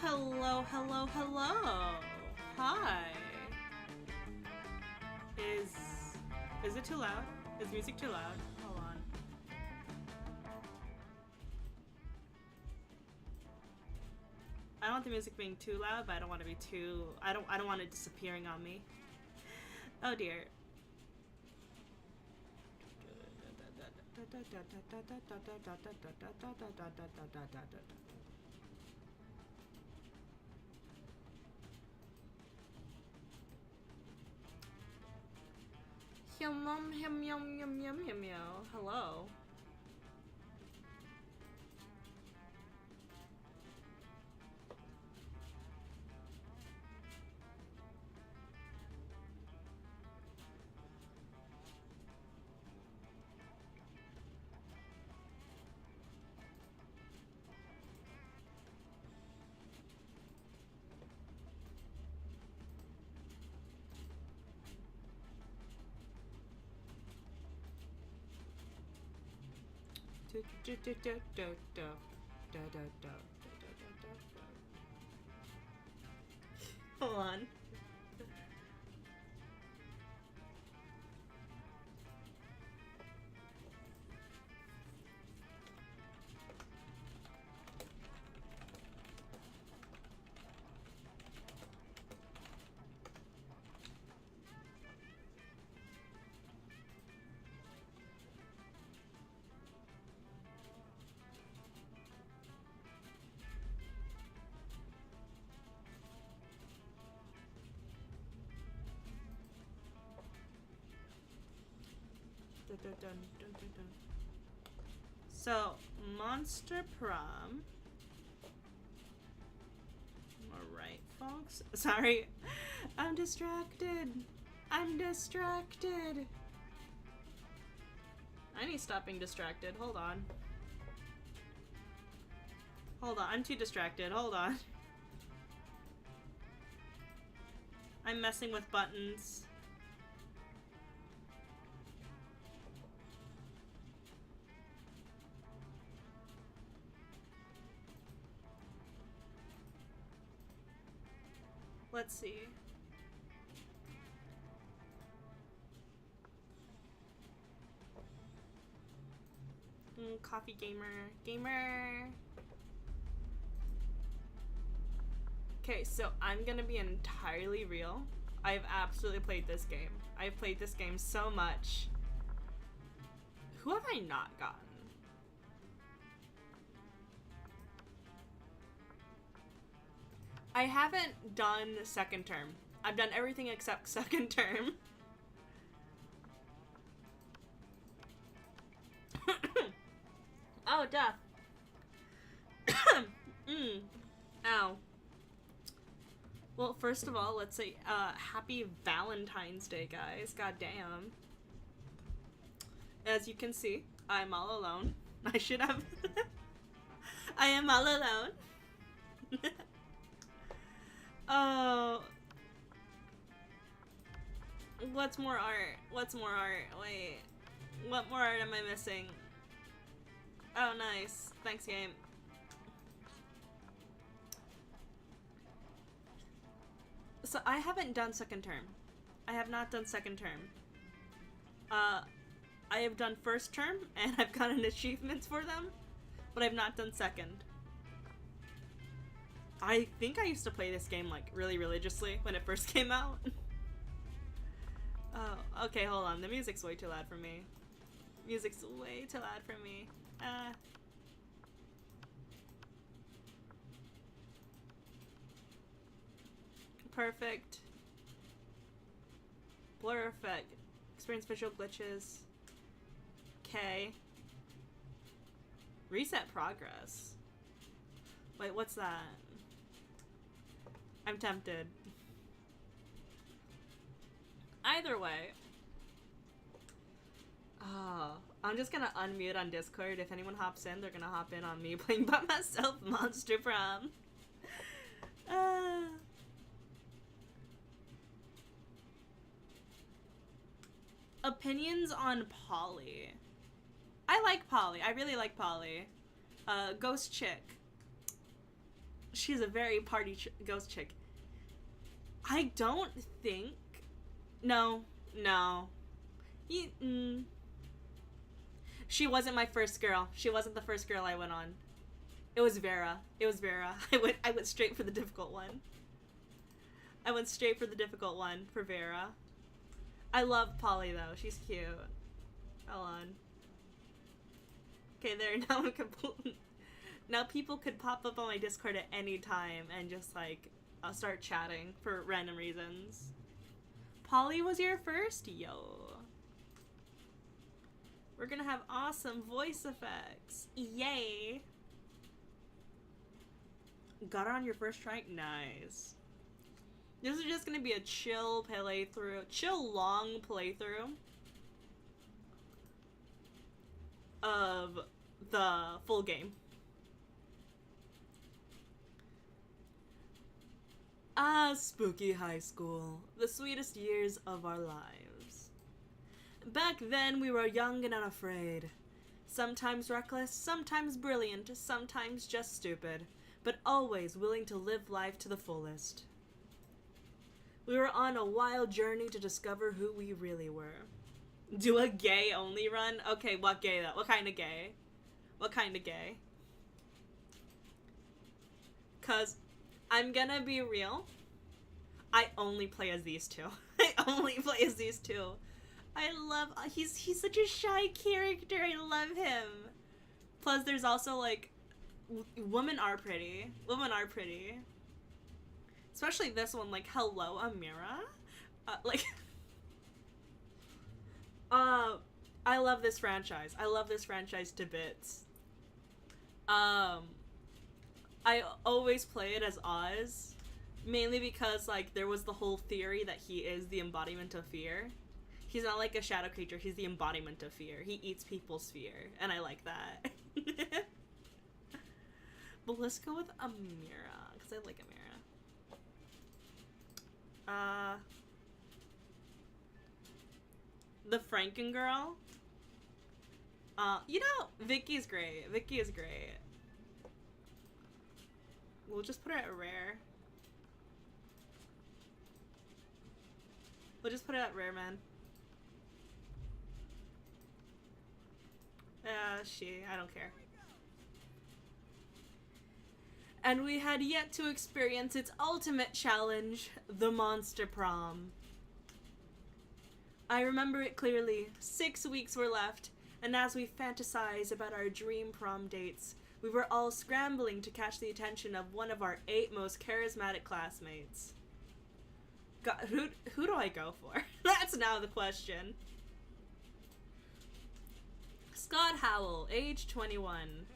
Hello, hello, hello. Hi. Is it too loud? Is music too loud? Hold on. I don't want the music being too loud, but I don't want to be too I don't want it disappearing on me. Oh dear. Yum yum yum yum yum yum yum yum. Hello. Hold on. So, Monster Prom. Alright, folks. Sorry. I'm distracted. I'm distracted. I need to stop being distracted. Hold on. Hold on. I'm too distracted. Hold on. I'm messing with buttons. Let's see. Coffee gamer. Okay, so I'm gonna be entirely real. I've absolutely played this game. I've played this game so much. Who have I not gotten? I haven't done second term. I've done everything except second term. Oh, duh. Ow. Well, first of all, let's say, happy Valentine's Day, guys. God damn. As you can see, I'm all alone. I should have... I am all alone. Oh. What's more art? What's more art? Wait. What more art am I missing? Oh, nice. Thanks, game. So I haven't done second term. I have not done second term. I have done first term, and I've gotten achievements for them, but I've not done second. I think I used to play this game, like, really religiously when it first came out. Oh, okay, hold on. The music's way too loud for me. Music's way too loud for me. Perfect. Blur effect. Experience visual glitches. Okay. Reset progress. Wait, what's that? I'm tempted. Either way. Oh, I'm just gonna unmute on Discord. If anyone hops in, they're gonna hop in on me playing by myself Monster Prom. Opinions on Polly. I like Polly. I really like Polly. Ghost Chick. She's a very party ghost chick. I don't think... No. She wasn't my first girl. She wasn't the first girl I went on. It was Vera. I went straight for the difficult one. For Vera. I love Polly though. She's cute. Hold on. Okay, there. Now I'm complete. Now people could pop up on my Discord at any time and just like I'll start chatting for random reasons. Polly was your first? Yo. We're gonna have awesome voice effects. Yay. Got her on your first try? Nice. This is just gonna be a chill playthrough. Chill long playthrough of the full game. Ah, spooky high school. The sweetest years of our lives. Back then, we were young and unafraid. Sometimes reckless, sometimes brilliant, sometimes just stupid, but always willing to live life to the fullest. We were on a wild journey to discover who we really were. Do a gay-only run? Okay, what gay though? What kind of gay? What kind of gay? 'Cause I'm gonna be real. I only play as these two. I love... He's such a shy character. I love him. Plus, there's also, like... Women are pretty. Especially this one, like, hello, Amira? I love this franchise. To bits. I always play it as Oz. Mainly because, like, there was the whole theory that he is the embodiment of fear. He's not like a shadow creature, he's the embodiment of fear. He eats people's fear, and I like that. But let's go with Amira, because I like Amira. The Franken girl? You know, Vicky's great. We'll just put her at rare. Man. I don't care. And we had yet to experience its ultimate challenge, the Monster Prom. I remember it clearly. 6 weeks were left, and as we fantasized about our dream prom dates, we were all scrambling to catch the attention of one of our 8 most charismatic classmates. God, who do I go for? That's now the question. Scott Howell, age 21.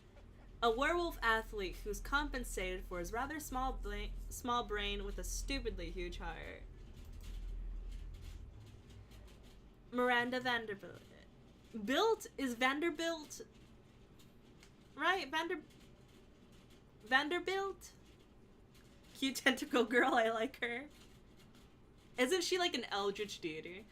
A werewolf athlete who's compensated for his rather small brain with a stupidly huge heart. Miranda Vanderbilt. Bilt is Vanderbilt, right? Vanderbilt? Cute tentacle girl, I like her. Isn't she like an eldritch deity?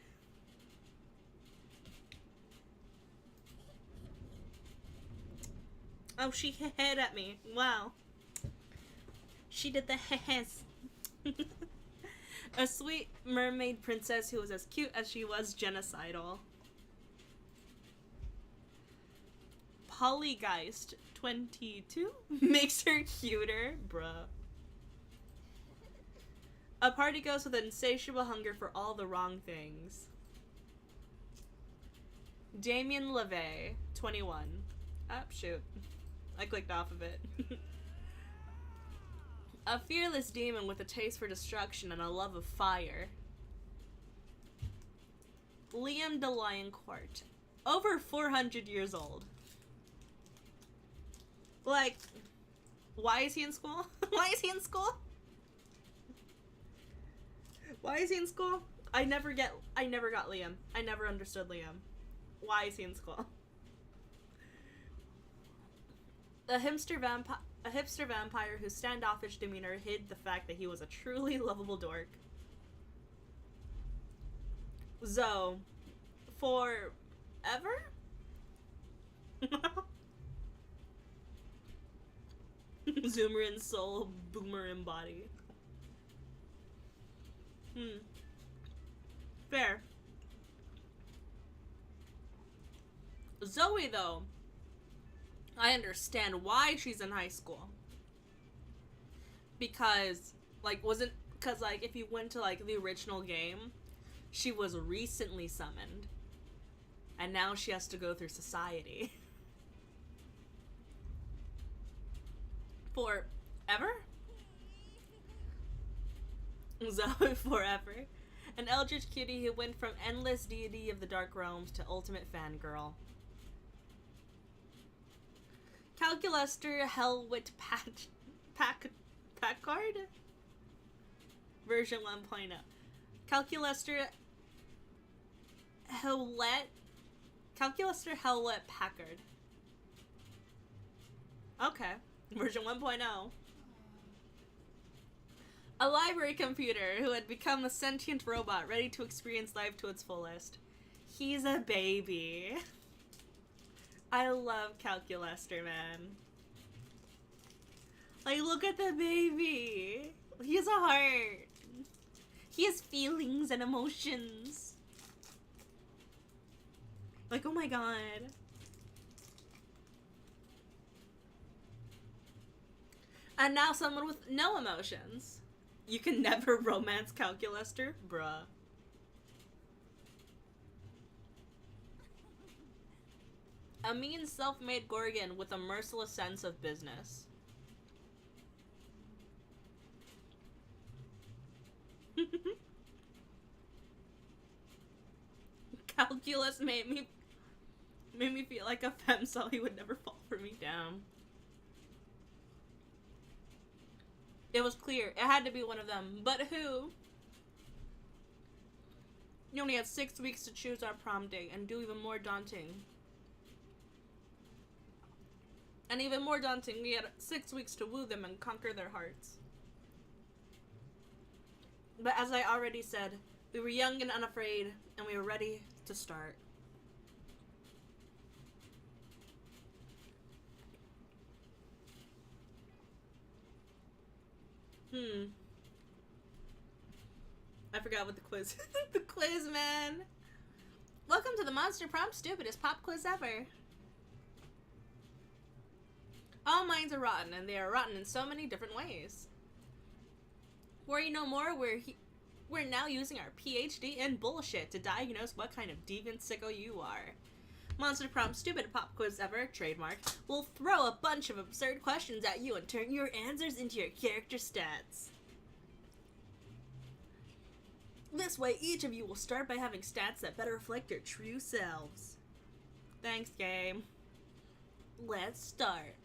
Oh, she heh-hehed at me. Wow. She did the heh-hes. A sweet mermaid princess who was as cute as she was genocidal. Polygeist 22 makes her cuter, bruh. A party ghost with an insatiable hunger for all the wrong things. Damien LeVay 21. Oh, shoot. I clicked off of it. A fearless demon with a taste for destruction and a love of fire. Liam DeLioncourt. Over 400 years old. Like, why is he in school? Why is he in school? I never got Liam. I never understood Liam. Why is he in school? A hipster vampire whose standoffish demeanor hid the fact that he was a truly lovable dork. Zoe. Forever? Zoomer in soul, boomer in body. Fair. Zoe, though, I understand why she's in high school. Because, like, because, like, if you went to, like, the original game, she was recently summoned. And now she has to go through society. Forever? Zoe forever. An eldritch cutie who went from endless deity of the dark realms to ultimate fangirl. Calculuster Hellwit Packard? Version 1.0. Calculuster Hellwit Packard. Okay. Version 1.0. A library computer who had become a sentient robot ready to experience life to its fullest. He's a baby. I love Calculuster, man. Like, look at the baby. He has a heart. He has feelings and emotions. Like, oh my god. And now someone with no emotions. You can never romance Calculuster? Bruh. A mean self-made Gorgon with a merciless sense of business. Calculus made me feel like a femcel. He would never fall for me down. It was clear. It had to be one of them. But who? You only had 6 weeks to choose our prom date, and do even more daunting. And even more daunting, we had 6 weeks to woo them and conquer their hearts. But as I already said, we were young and unafraid, and we were ready to start. I forgot what the quiz the quiz, man. Welcome to the Monster Prom stupidest pop quiz ever. All minds are rotten, and they are rotten in so many different ways. Worry no more, we're now using our PhD in bullshit to diagnose what kind of deviant sicko you are. Monster Prom stupid pop quiz ever, trademark, will throw a bunch of absurd questions at you and turn your answers into your character stats. This way, each of you will start by having stats that better reflect your true selves. Thanks, game. Let's start.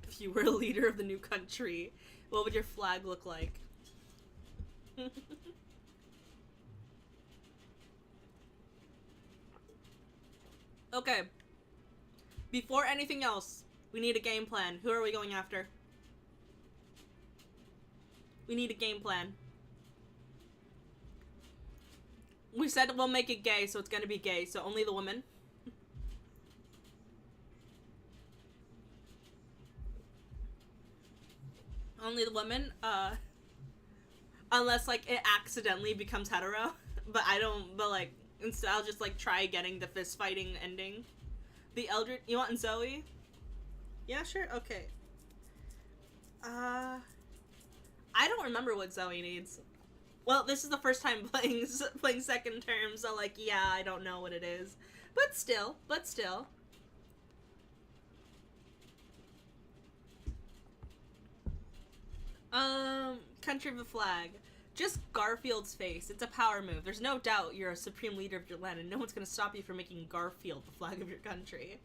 If you were a leader of the new country, what would your flag look like? Okay. Before anything else, we need a game plan. Who are we going after? We need a game plan. We said we'll make it gay, so it's gonna be gay, so only the women. Only the women, unless, like, it accidentally becomes hetero. But like, instead I'll just, like, try getting the fist fighting ending. The Eldritch, you want Zoe? Yeah, sure, okay. I don't remember what Zoe needs. Well, this is the first time playing second term, so, like, yeah, I don't know what it is. But still. Country of the flag. Just Garfield's face. It's a power move. There's no doubt you're a supreme leader of your land, and no one's gonna stop you from making Garfield the flag of your country.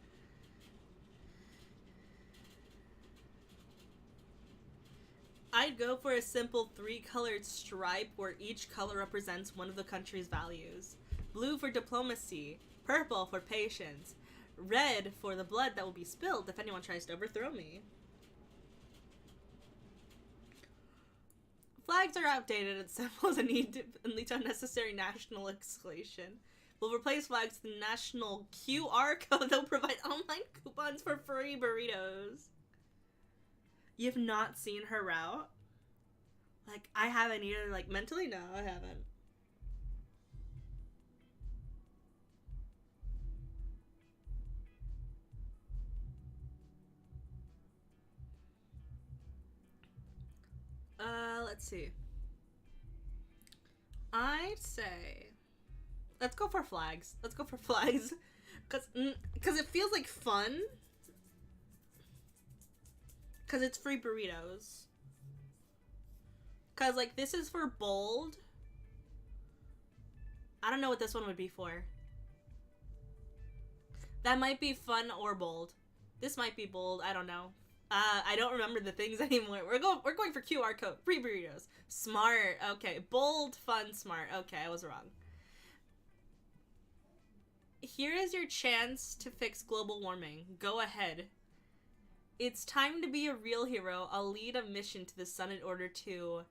I'd go for a simple 3-colored stripe where each color represents one of the country's values. Blue for diplomacy, purple for patience, red for the blood that will be spilled if anyone tries to overthrow me. Flags are outdated and symbols and lead to unnecessary national escalation. will replace flags with the national QR code that will provide online coupons for free burritos. You have not seen her route? Like, I haven't either. Like, mentally, no, I haven't. Let's see. I'd say... Let's go for flags. Let's go for flags. Because it feels like fun. Because it's free burritos. Because, like, this is for bold. I don't know what this one would be for. That might be fun or bold. This might be bold. I don't know. I don't remember the things anymore. We're going for QR code. Free burritos. Smart. Okay. Bold, fun, smart. Okay, I was wrong. Here is your chance to fix global warming. Go ahead. It's time to be a real hero. I'll lead a mission to the sun in order to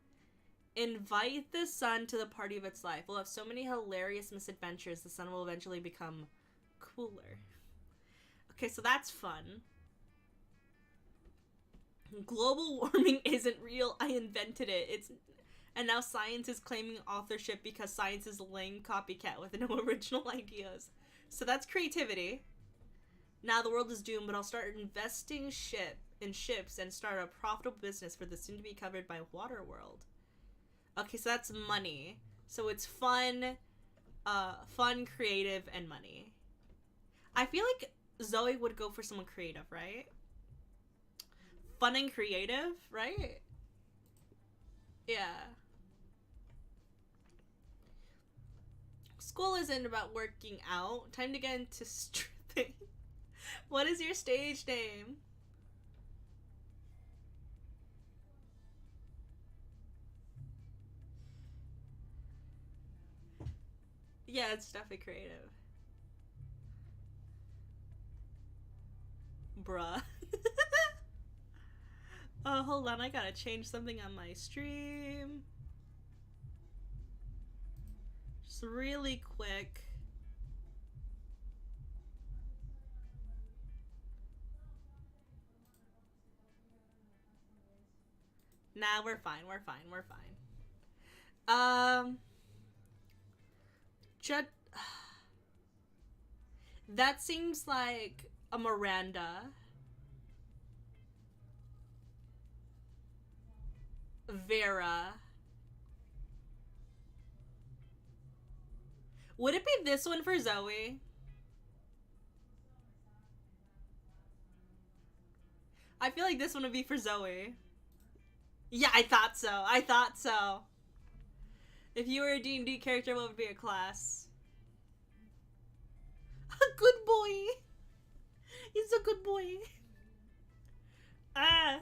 invite the sun to the party of its life. We'll have so many hilarious misadventures, the sun will eventually become cooler. Okay, so that's fun. Global warming isn't real. I invented it. And now science is claiming authorship because science is a lame copycat with no original ideas. So that's creativity. Now the world is doomed, but I'll start investing in ships and start a profitable business for the soon-to-be covered by water world. Okay, so that's money. So it's fun, creative, and money. I feel like Zoe would go for someone creative, right? Fun and creative, right? Yeah. School isn't about working out. Time to get into stripping. What is your stage name? Yeah, it's definitely creative. Bruh. Oh, hold on. I gotta change something on my stream. Just really quick. Nah, we're fine. We're fine. We're fine. That seems like a Miranda. Vera. Would it be this one for Zoe? I feel like this one would be for Zoe. Yeah, I thought so. I thought so. If you were a D&D character, what would be a class? A good boy. He's a good boy. Ah.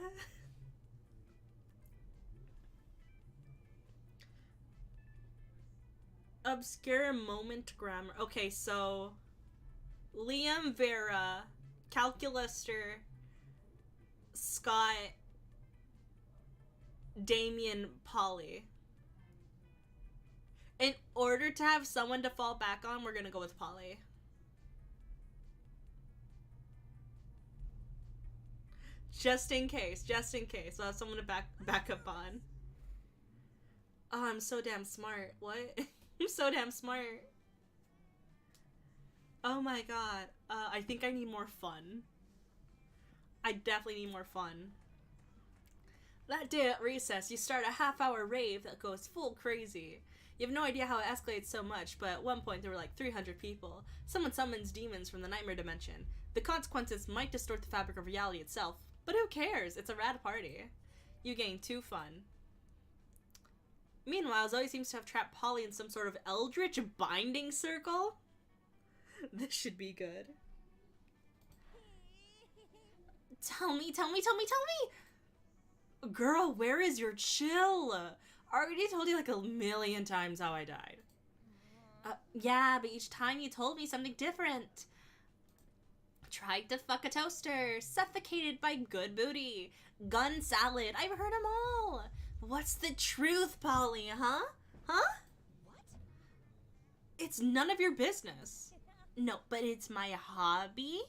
Obscure moment grammar. Okay, so Liam, Vera, Calculuster, Scott, Damien, Polly. In order to have someone to fall back on, we're gonna go with Polly. Just in case. We'll have someone to back up on. Oh, I'm so damn smart. What? I'm so damn smart. Oh my god. I think I need more fun. I definitely need more fun. That day at recess, you start a half-hour rave that goes full crazy. You have no idea how it escalates so much, but at one point there were like 300 people. Someone summons demons from the nightmare dimension. The consequences might distort the fabric of reality itself, but who cares? It's a rad party. You gain 2 fun. Meanwhile, Zoe seems to have trapped Polly in some sort of eldritch binding circle. This should be good. Tell me! Girl, where is your chill? I already told you like a million times how I died. Yeah, but each time you told me something different. Tried to fuck a toaster. Suffocated by good booty. Gun salad. I've heard them all. What's the truth, Polly, huh? Huh? It's none of your business. No, but it's my hobby.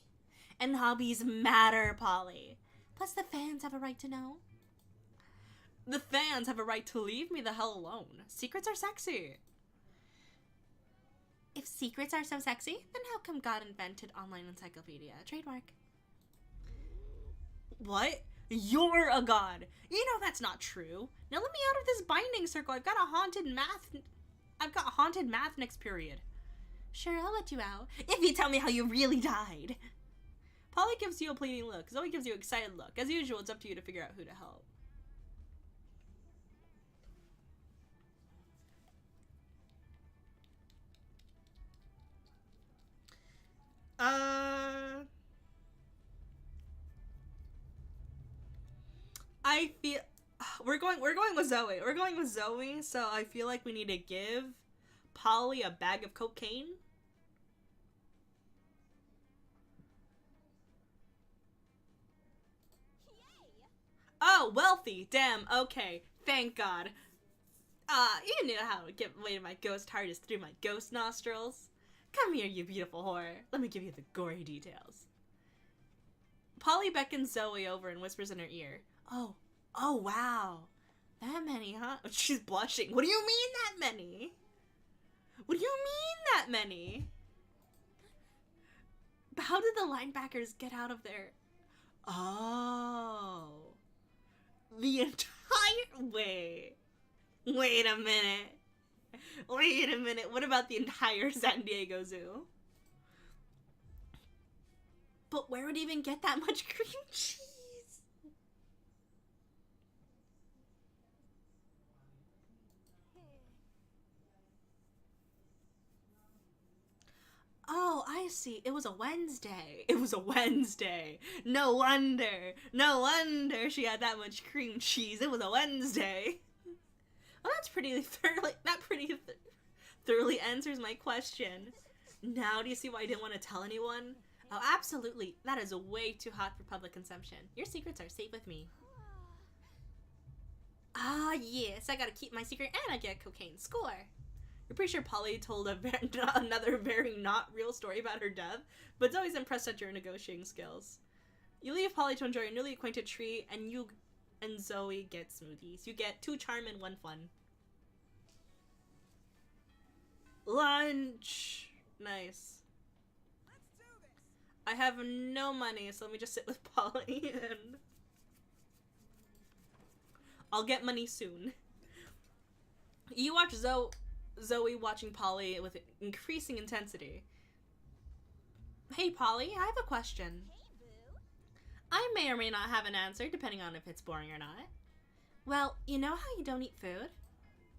And hobbies matter, Polly. Plus, the fans have a right to know. The fans have a right to leave me the hell alone. Secrets are sexy. If secrets are so sexy, then how come God invented online encyclopedia? Trademark. What? You're a god. You know that's not true. Now let me out of this binding circle. I've got haunted math next period. Sure, I'll let you out. If you tell me how you really died. Polly gives you a pleading look. Zoe gives you an excited look. As usual, it's up to you to figure out who to help. I feel we're going with Zoe. We're going with Zoe, so I feel like we need to give Polly a bag of cocaine. Oh, wealthy. Damn. Okay. Thank God. You knew how to get away to my ghost heart is through my ghost nostrils. Come here, you beautiful whore. Let me give you the gory details. Polly beckons Zoe over and whispers in her ear. Oh, wow. That many, huh? She's blushing. What do you mean that many? What do you mean that many? How did the linebackers get out of there? Oh. The entire way. Wait a minute. What about the entire San Diego Zoo? But where would he even get that much cream cheese? Oh, I see. It was a Wednesday. No wonder she had that much cream cheese. It was a Wednesday. Well, that pretty thoroughly answers my question. Now do you see why I didn't want to tell anyone? Oh, absolutely. That is way too hot for public consumption. Your secrets are safe with me. Ah, yes. I gotta keep my secret and I get cocaine. Score. You're pretty sure Polly told another very not real story about her death, but Zoe's impressed at your negotiating skills. You leave Polly to enjoy your newly acquainted tree, and you and Zoe get smoothies. You get 2 charm and 1 fun. Lunch! Nice. Let's do this. I have no money, so let me just sit with Polly and I'll get money soon. You watch Zoe watching Polly with increasing intensity. Hey Polly, I have a question. Hey, boo. I may or may not have an answer, depending on if it's boring or not. Well, you know how you don't eat food?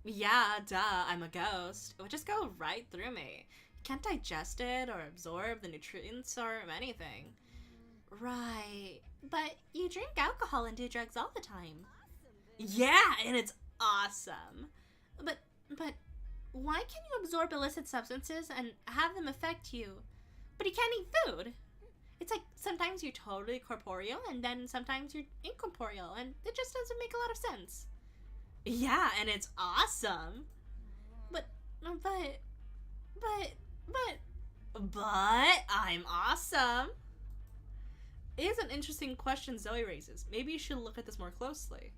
Yeah, duh, I'm a ghost. It would just go right through me. Can't digest it or absorb the nutrients or anything. Right. But you drink alcohol and do drugs all the time. Awesome, boo. Yeah, and it's awesome. But why can you absorb illicit substances and have them affect you? But you can't eat food. It's like sometimes you're totally corporeal and then sometimes you're incorporeal, and it just doesn't make a lot of sense. Yeah, and it's awesome. But I'm awesome. It is an interesting question Zoe raises. Maybe you should look at this more closely.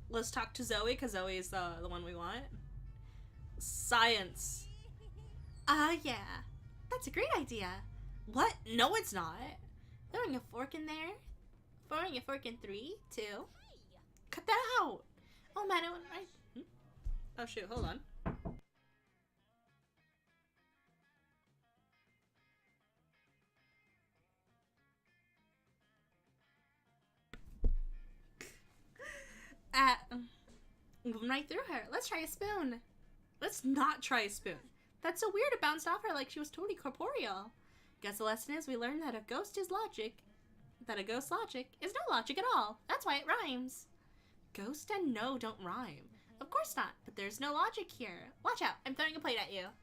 Let's talk to Zoe, because Zoe is the one we want. Science. Yeah. That's a great idea. What? No, it's not. Throwing a fork in there? Throwing a fork in 3, 2. Hey. Cut that out. Oh man, it went right. Oh shoot, hold on. Moving right through her. Let's try a spoon. Let's not try a spoon. That's so weird. It bounced off her like she was totally corporeal. Guess the lesson is we learned that a ghost is logic. That a ghost's logic is no logic at all. That's why it rhymes. Ghost and no don't rhyme. Of course not, but there's no logic here. Watch out, I'm throwing a plate at you.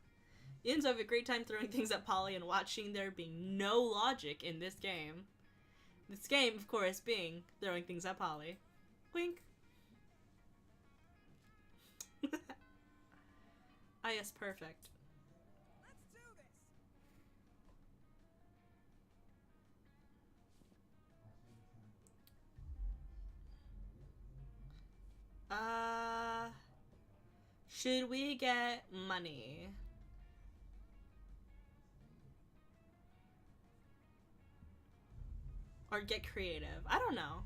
Yins have a great time throwing things at Polly and watching there being no logic in this game. This game, of course, being throwing things at Polly. Wink. Ah, yes, perfect. Let's do this. Should we get money? Or get creative? I don't know.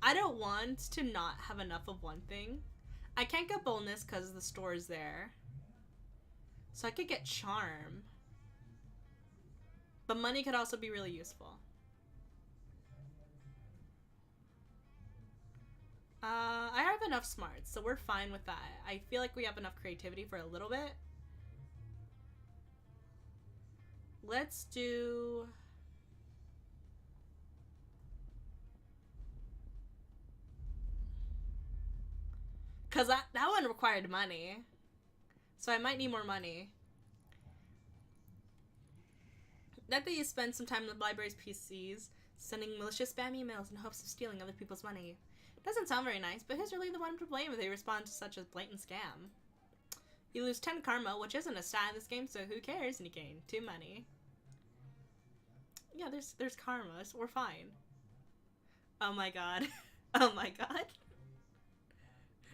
I don't want to not have enough of one thing. I can't get boldness because the store is there. So I could get charm. But money could also be really useful. I have enough smarts, so we're fine with that. I feel like we have enough creativity for a little bit. Let's do... Because that one required money. So I might need more money. That you spend some time in the library's PCs, sending malicious spam emails in hopes of stealing other people's money. Doesn't sound very nice, but who's really the one to blame if they respond to such a blatant scam? You lose 10 karma, which isn't a stat in this game, so who cares? And you gain 2 money. Yeah, there's karma, so we're fine. Oh my god. Oh my god.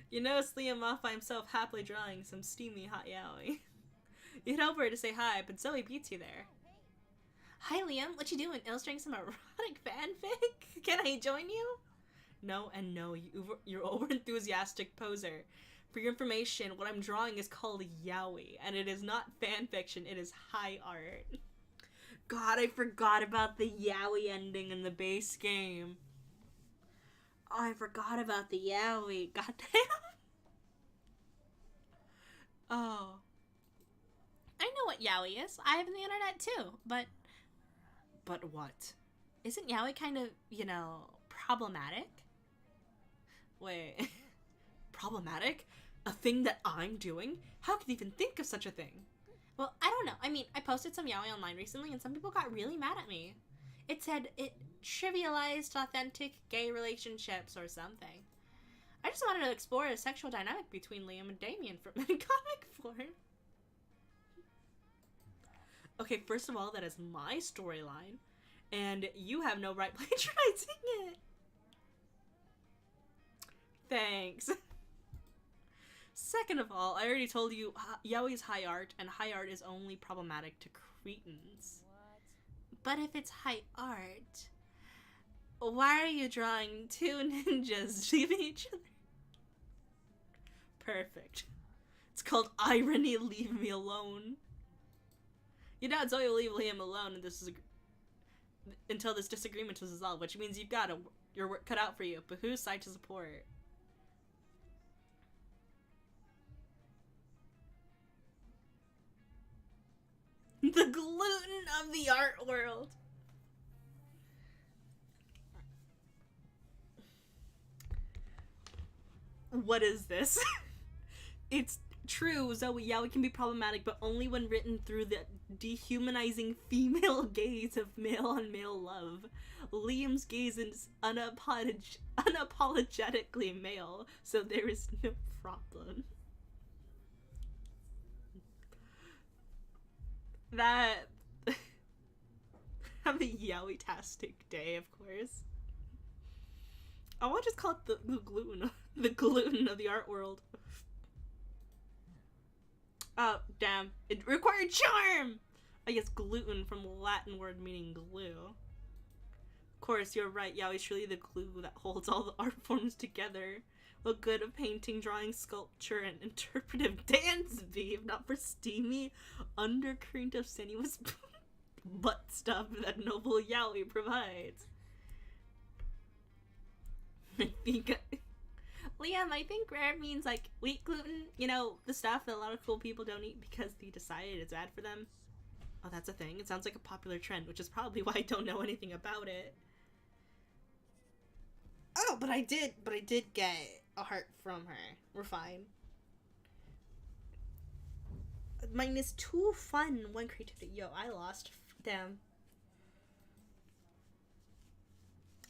You notice Liam off by himself happily drawing some steamy hot yaoi. You'd help her to say hi, but Zoe beats you there. Hi Liam, what you doing? Illustrating some erotic fanfic? Can I join you? No and no, you're over-enthusiastic poser. For your information, what I'm drawing is called yaoi, and it is not fanfiction, it is high art. God, I forgot about the yaoi ending in the base game. Oh, I forgot about the yaoi. Goddamn. Oh. I know what yaoi is. I have the internet too, but... But what? Isn't yaoi kind of, you know, problematic? Wait. Problematic? A thing that I'm doing? How could you even think of such a thing? Well, I don't know. I mean, I posted some yaoi online recently and some people got really mad at me. It said it trivialized authentic gay relationships or something. I just wanted to explore a sexual dynamic between Liam and Damien from comic form. Okay, first of all, that is my storyline, and you have no right plagiarizing it. Thanks. Second of all, I already told you yaoi is high art, and high art is only problematic to cretins. But if it's high art, why are you drawing 2 ninjas leaving each other? Perfect. It's called irony, leave me alone. You doubt Zoe will leave Liam alone until this disagreement is resolved, which means you've got your work cut out for you, but whose side to support? The gluten of the art world. What is this? It's true, Zoe yaoi can be problematic, but only when written through the dehumanizing female gaze of male-on-male love. Liam's gaze is unapologetically male, so there is no problem. That... Have a yaoi-tastic day, of course. I want to just call it the gluten. The gluten of the art world. Oh, damn. It required charm! I guess gluten from the Latin word meaning glue. Of course, you're right. Yaoi is truly the glue that holds all the art forms together. What good of painting, drawing, sculpture, and interpretive dance be if not for steamy undercurrent of sinuous butt stuff that noble yaoi provides? I think... Liam, I think rare means like wheat gluten. You know, the stuff that a lot of cool people don't eat because they decided it's bad for them. Oh, that's a thing. It sounds like a popular trend, which is probably why I don't know anything about it. Oh, but I did get a heart from her. We're fine. -2 fun, 1 creativity. Yo, I lost. Damn.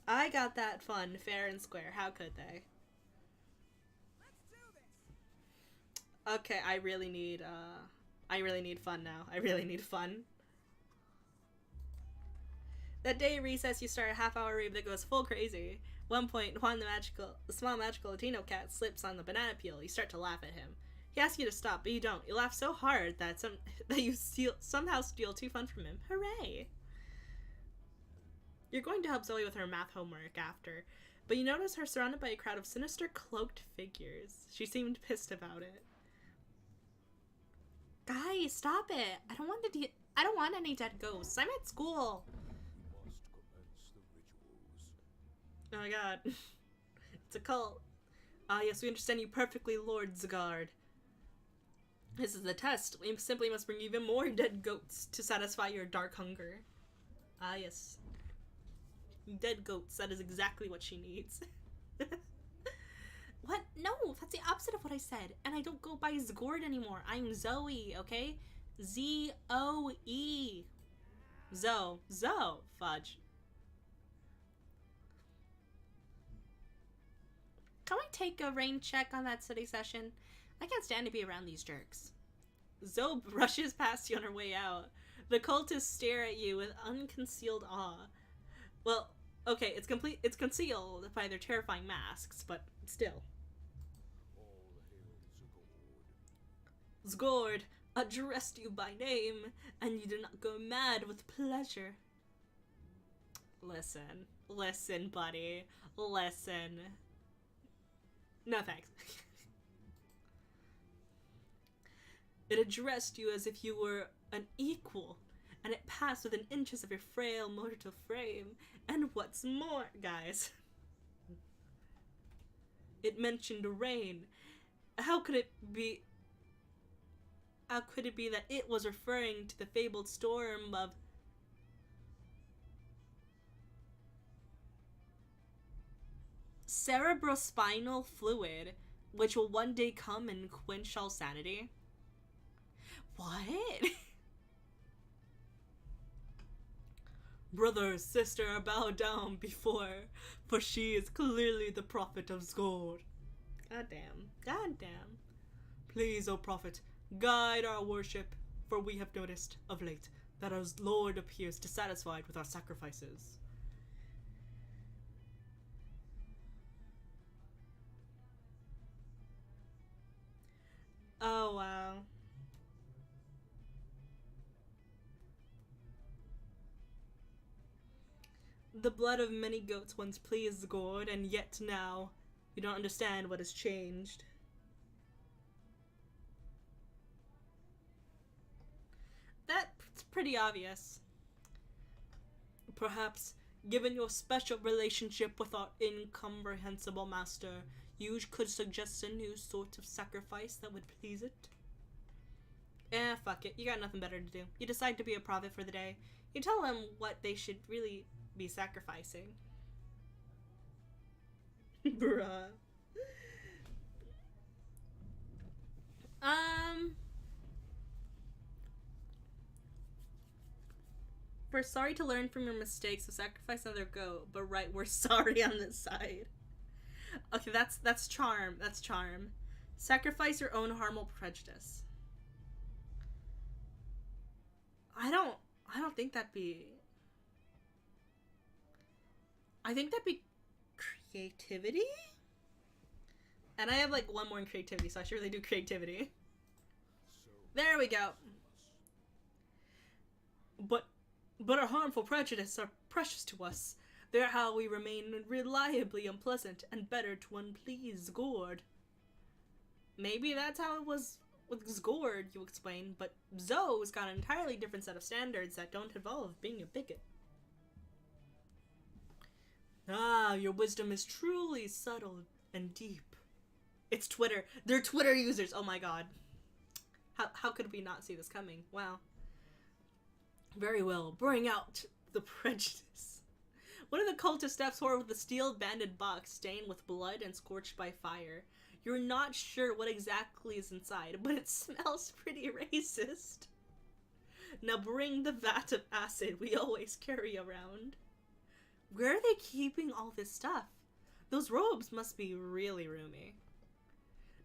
I got that fun, fair and square. How could they? Let's do this. Okay, I really need fun now. I really need fun. That day at recess, you start a half-hour rave that goes full crazy. One point, Juan the small magical Latino cat slips on the banana peel. You start to laugh at him. He asks you to stop, but you don't. You laugh so hard that you somehow steal 2 fun from him. Hooray! You're going to help Zoe with her math homework after, but you notice her surrounded by a crowd of sinister cloaked figures. She seemed pissed about it. Guys, stop it! I don't want any dead ghosts. I'm at school. Oh my god. It's a cult. Ah, yes, we understand you perfectly, Lord Zagard. This is the test. We simply must bring even more dead goats to satisfy your dark hunger. Ah, yes. Dead goats, that is exactly what she needs. What? No, that's the opposite of what I said. And I don't go by Zgord anymore. I'm Zoe, okay? Z-O-E. Zoe. Fudge. Can we take a rain check on that study session? I can't stand to be around these jerks. Zoe brushes past you on her way out. The cultists stare at you with unconcealed awe. Well, okay, it's concealed by their terrifying masks, but still. Zgord addressed you by name, and you did not go mad with pleasure. Listen, buddy. Listen. No thanks. It addressed you as if you were an equal, and it passed within inches of your frail mortal frame. And what's more, guys, it mentioned rain. How could it be that it was referring to the fabled storm of cerebrospinal fluid, which will one day come and quench all sanity? What? Brother, sister, bow down before, for she is clearly the prophet of Zgord. God damn. Please, O prophet, guide our worship, for we have noticed, of late, that our Lord appears dissatisfied with our sacrifices. Oh, wow. The blood of many goats once pleased Zgord, and yet now you don't understand what has changed. That's pretty obvious. Perhaps, given your special relationship with our incomprehensible master, you could suggest a new sort of sacrifice that would please it? Fuck it. You got nothing better to do. You decide to be a prophet for the day. You tell them what they should really be sacrificing. Bruh. We're sorry to learn from your mistakes, so sacrifice another goat, but right, we're sorry on this side. Okay, that's charm. That's charm. Sacrifice your own harmful prejudice. I don't think that'd be... I think that'd be creativity? And I have like 1 more in creativity, so I should really do creativity. There we go. But our harmful prejudices are precious to us. They're how we remain reliably unpleasant and better to unplease Zgord. Maybe that's how it was with Zgord, you explain, but Zoe's got an entirely different set of standards that don't involve being a bigot. Ah, your wisdom is truly subtle and deep. It's Twitter. They're Twitter users. Oh my god. How could we not see this coming? Wow. Very well. Bring out the prejudice. One of the cultists steps forward with a steel-banded box stained with blood and scorched by fire. You're not sure what exactly is inside, but it smells pretty racist. Now bring the vat of acid we always carry around. Where are they keeping all this stuff? Those robes must be really roomy.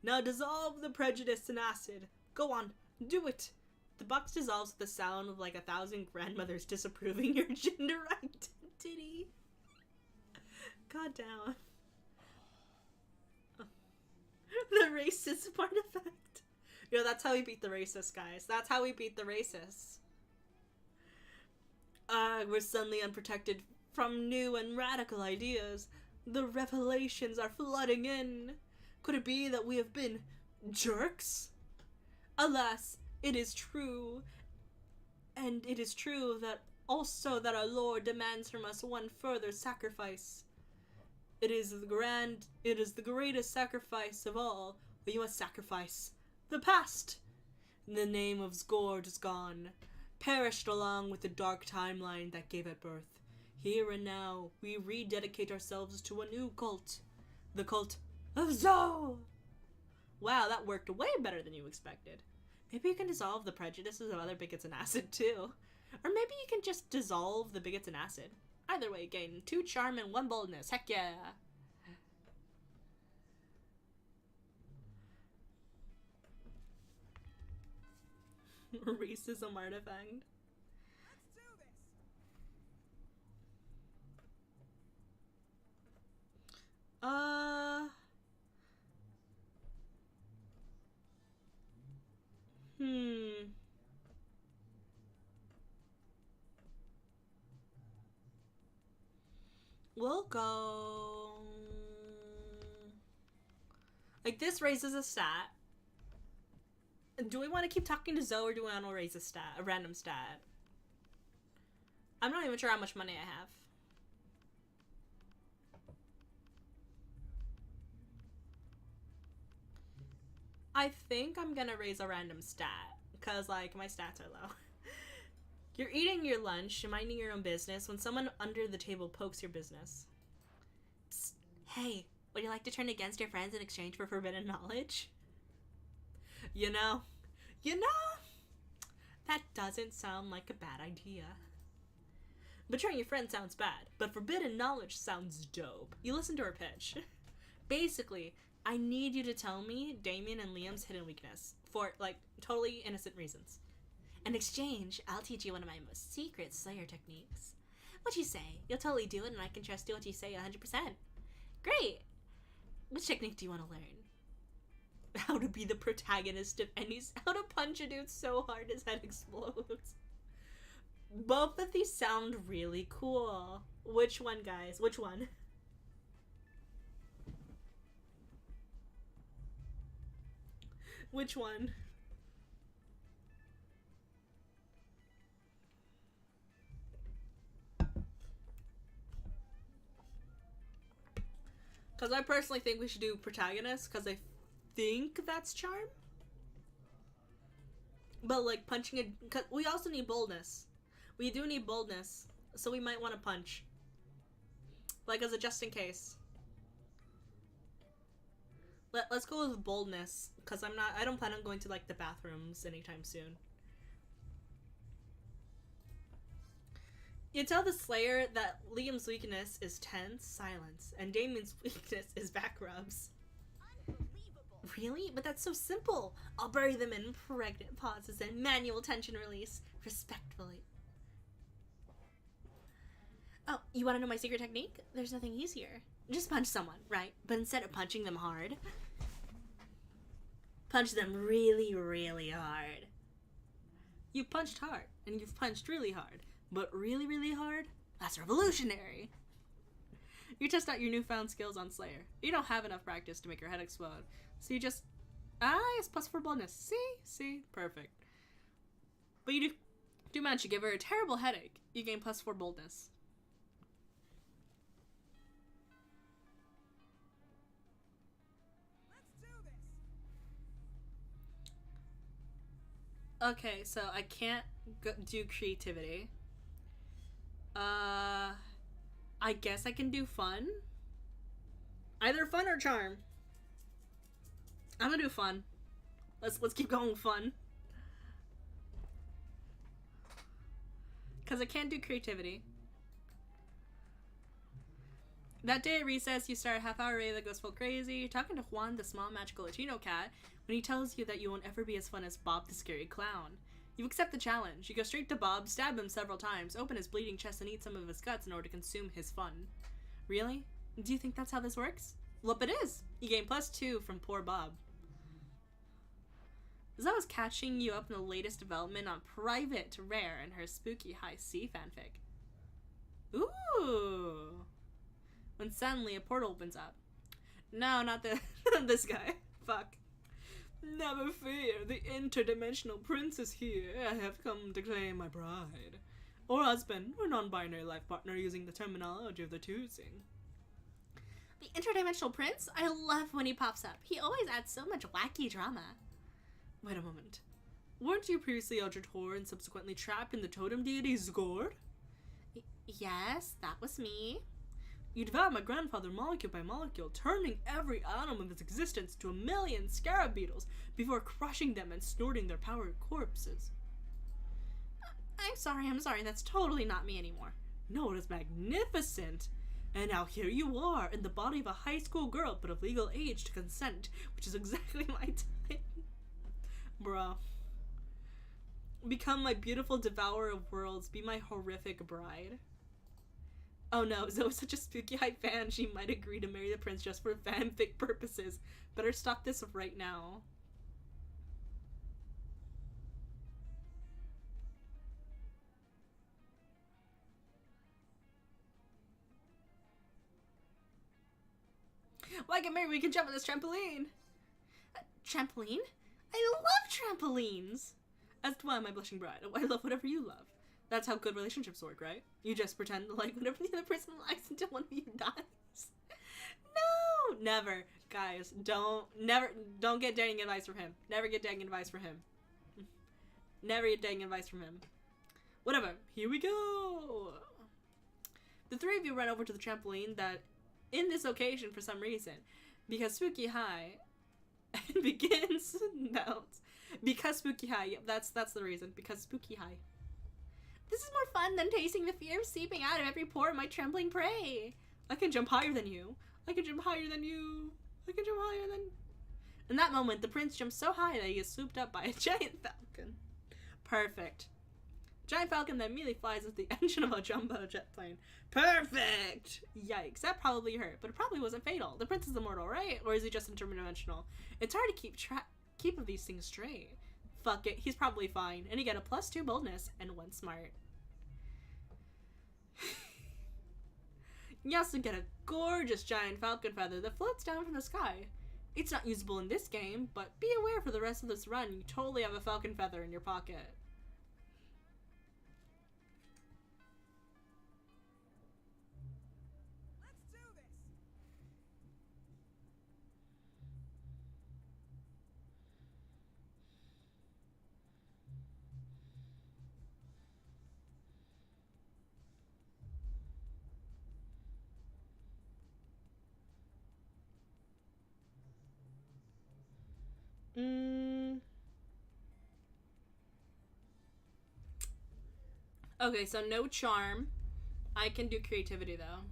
Now dissolve the prejudice in acid. Go on, do it. The box dissolves with the sound of like 1,000 grandmothers disapproving your gender identity. God damn. The racist artifact. Yo, that's how we beat the racists, guys. That's how we beat the racists. We're suddenly unprotected from new and radical ideas. The revelations are flooding in. Could it be that we have been jerks? Alas, it is true. And it is true that also that our Lord demands from us one further sacrifice. It is the greatest sacrifice of all. We must sacrifice the past. The name of Scourge is gone, perished along with the dark timeline that gave it birth. Here and now, we rededicate ourselves to a new cult. The cult of Zoe! Wow, that worked way better than you expected. Maybe you can dissolve the prejudices of other bigots in acid, too. Or maybe you can just dissolve the bigots in acid. Either way, gain 2 charm and 1 boldness. Heck yeah! Racism artifact. Let's do this. We'll go... Like, this raises a stat. Do we want to keep talking to Zoe, or do we want to raise a stat? A random stat? I'm not even sure how much money I have. I think I'm gonna raise a random stat, because, like, my stats are low. You're eating your lunch, minding your own business, when someone under the table pokes your business. Psst. Hey, would you like to turn against your friends in exchange for forbidden knowledge? You know, that doesn't sound like a bad idea. Betraying your friend sounds bad, but forbidden knowledge sounds dope. You listen to her pitch. Basically, I need you to tell me Damien and Liam's hidden weakness for, like, totally innocent reasons. In exchange, I'll teach you one of my most secret Slayer techniques. What you say? You'll totally do it, and I can trust you what you say 100%. Great! Which technique do you want to learn? How to be the protagonist of any... How to punch a dude so hard his head explodes. Both of these sound really cool. Which one, guys? Which one? Which one? Because I personally think we should do protagonist, because I think that's charm. But, like, punching it... Cause we also need boldness. We do need boldness, so we might want to punch. Like, as a just in case. Let's go with boldness, because I don't plan on going to, like, the bathrooms anytime soon. You tell the Slayer that Liam's weakness is tense silence, and Damien's weakness is back rubs. Unbelievable. Really? But that's so simple. I'll bury them in pregnant pauses and manual tension release, respectfully. Oh, you want to know my secret technique? There's nothing easier. Just punch someone, right? But instead of punching them hard, punch them really, really hard. You've punched hard, and you've punched really hard. But really, really hard? That's revolutionary! You test out your newfound skills on Slayer. You don't have enough practice to make your head explode. So you just... yes, plus 4 boldness. See? Perfect. But you do manage to give her a terrible headache. You gain plus 4 boldness. Let's do this. Okay, so I can't do creativity. I guess I can do fun. Either fun or charm. I'm gonna do fun. Let's keep going fun. Cause I can't do creativity. That day at recess, you start a half-hour rave that goes full crazy. You're talking to Juan, the small magical Latino cat, when he tells you that you won't ever be as fun as Bob the scary clown. You accept the challenge. You go straight to Bob, stab him several times, open his bleeding chest, and eat some of his guts in order to consume his fun. Really? Do you think that's how this works? Well, it is. You gain +2 from poor Bob. Zoe is catching you up in the latest development on Private Rare and her spooky high C fanfic. Ooh. When suddenly a portal opens up. No, not this guy. Fuck. Never fear, the interdimensional prince is here. I have come to claim my bride. Or husband, or non-binary life partner using the terminology of the choosing. The interdimensional prince? I love when he pops up. He always adds so much wacky drama. Wait a moment. Weren't you previously Eldritch Horror and subsequently trapped in the totem deity Zgord? Yes, that was me. You devoured my grandfather molecule by molecule, turning every atom of his existence to 1,000,000 scarab beetles before crushing them and snorting their powered corpses. I'm sorry, that's totally not me anymore. No, it is magnificent. And now here you are, in the body of a high school girl, but of legal age to consent, which is exactly my type. Bro. Become my beautiful devourer of worlds, be my horrific bride. Oh no, Zoe's such a spooky hype fan, she might agree to marry the prince just for fanfic purposes. Better stop this right now. Why get married? We can jump on this trampoline. Trampoline? I love trampolines! As do I, my blushing bride. Oh, I love whatever you love. That's how good relationships work, right? You just pretend to like whatever the other person likes until one of you dies. No! Never. Guys, don't get dating advice from him. Never get dating advice from him. Never get dating advice from him. Whatever. Here we go! The three of you run over to the trampoline that, in this occasion for some reason, because Spooky High begins... No. Because Spooky High. Yep, that's the reason. Because Spooky High. This is more fun than tasting the fear seeping out of every pore of my trembling prey. I can jump higher than you. I can jump higher than you. I can jump higher than... In that moment, the prince jumps so high that he is swooped up by a giant falcon. Perfect. Giant falcon that immediately flies into the engine of a jumbo jet plane. Perfect! Yikes, that probably hurt, but it probably wasn't fatal. The prince is immortal, right? Or is he just interdimensional? It's hard to keep of these things straight. Fuck it, he's probably fine. And you get a +2 boldness and 1 smart. You also get a gorgeous giant falcon feather that floats down from the sky. It's not usable in this game, but be aware for the rest of this run, you totally have a falcon feather in your pocket. Let's do this. Okay, so no charm. I can do creativity though.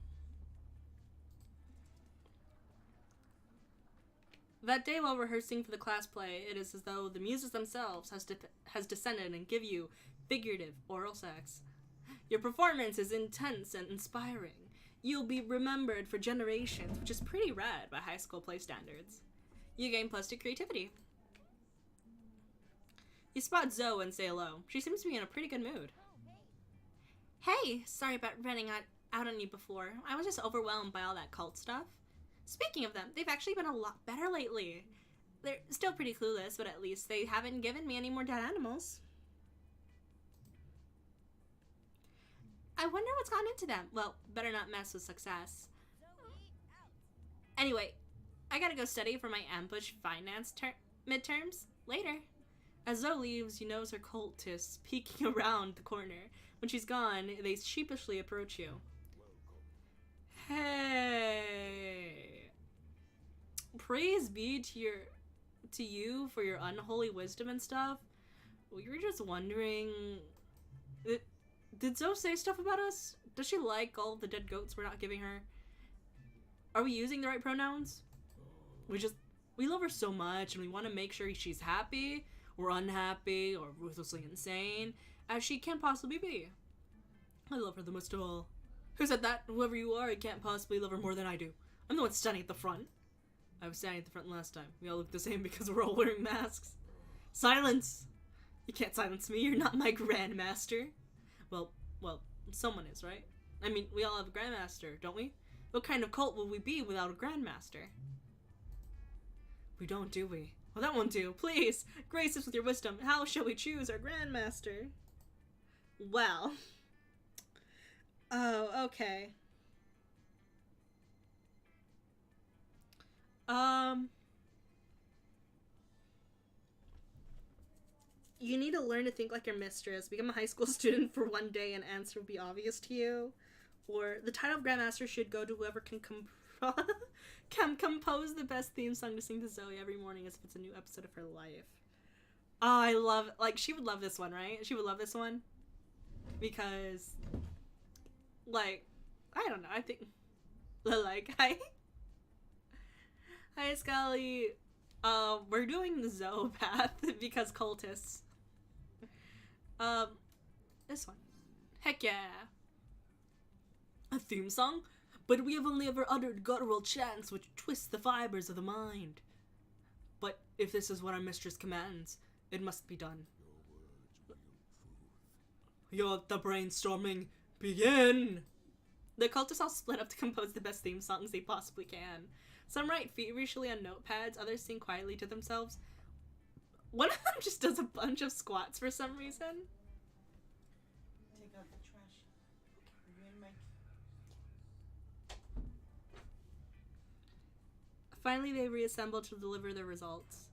That day while rehearsing for the class play, it is as though the muses themselves has descended and give you figurative oral sex. Your performance is intense and inspiring. You'll be remembered for generations, which is pretty rad by high school play standards. You gain +2 creativity. You spot Zoe and say hello. She seems to be in a pretty good mood. Hey, sorry about running out on you before. I was just overwhelmed by all that cult stuff. Speaking of them, they've actually been a lot better lately. They're still pretty clueless, but at least they haven't given me any more dead animals. I wonder what's gone into them. Well, better not mess with success. Anyway, I gotta go study for my ambush finance midterms later. As Zoe leaves, you notice her cultists peeking around the corner. When she's gone, they sheepishly approach you. Hey. Praise be to your to you for your unholy wisdom and stuff. We were just wondering... Did Zoe say stuff about us? Does she like all the dead goats we're not giving her? Are we using the right pronouns? We love her so much, and we want to make sure she's happy, or unhappy, or ruthlessly insane, as she can possibly be. I love her the most of all. Who said that? Whoever you are, I can't possibly love her more than I do. I'm the one standing at the front. I was standing at the front last time. We all look the same because we're all wearing masks. Silence! You can't silence me, you're not my grandmaster. Well, someone is, right? I mean, we all have a grandmaster, don't we? What kind of cult will we be without a grandmaster? We don't, do we? Well, that won't do. Please, grace us with your wisdom. How shall we choose our grandmaster? Well. Oh, okay. You need to learn to think like your mistress. Become a high school student for one day and answer will be obvious to you. Or the title of Grandmaster should go to whoever can can compose the best theme song to sing to Zoe every morning as if it's a new episode of her life. Oh, I love, like, she would love this one, right? She would love this one. Because, like, I don't know, I think, like, hi, Scully. We're doing the Zoe path because cultists. This one. Heck yeah. A theme song? But we have only ever uttered guttural chants which twist the fibers of the mind. But if this is what our mistress commands, it must be done. Let the brainstorming begin! The cultists all split up to compose the best theme songs they possibly can. Some write feverishly on notepads, others sing quietly to themselves. One of them just does a bunch of squats for some reason. Take out the trash. Are you in, Mike? Finally, they reassemble to deliver their results.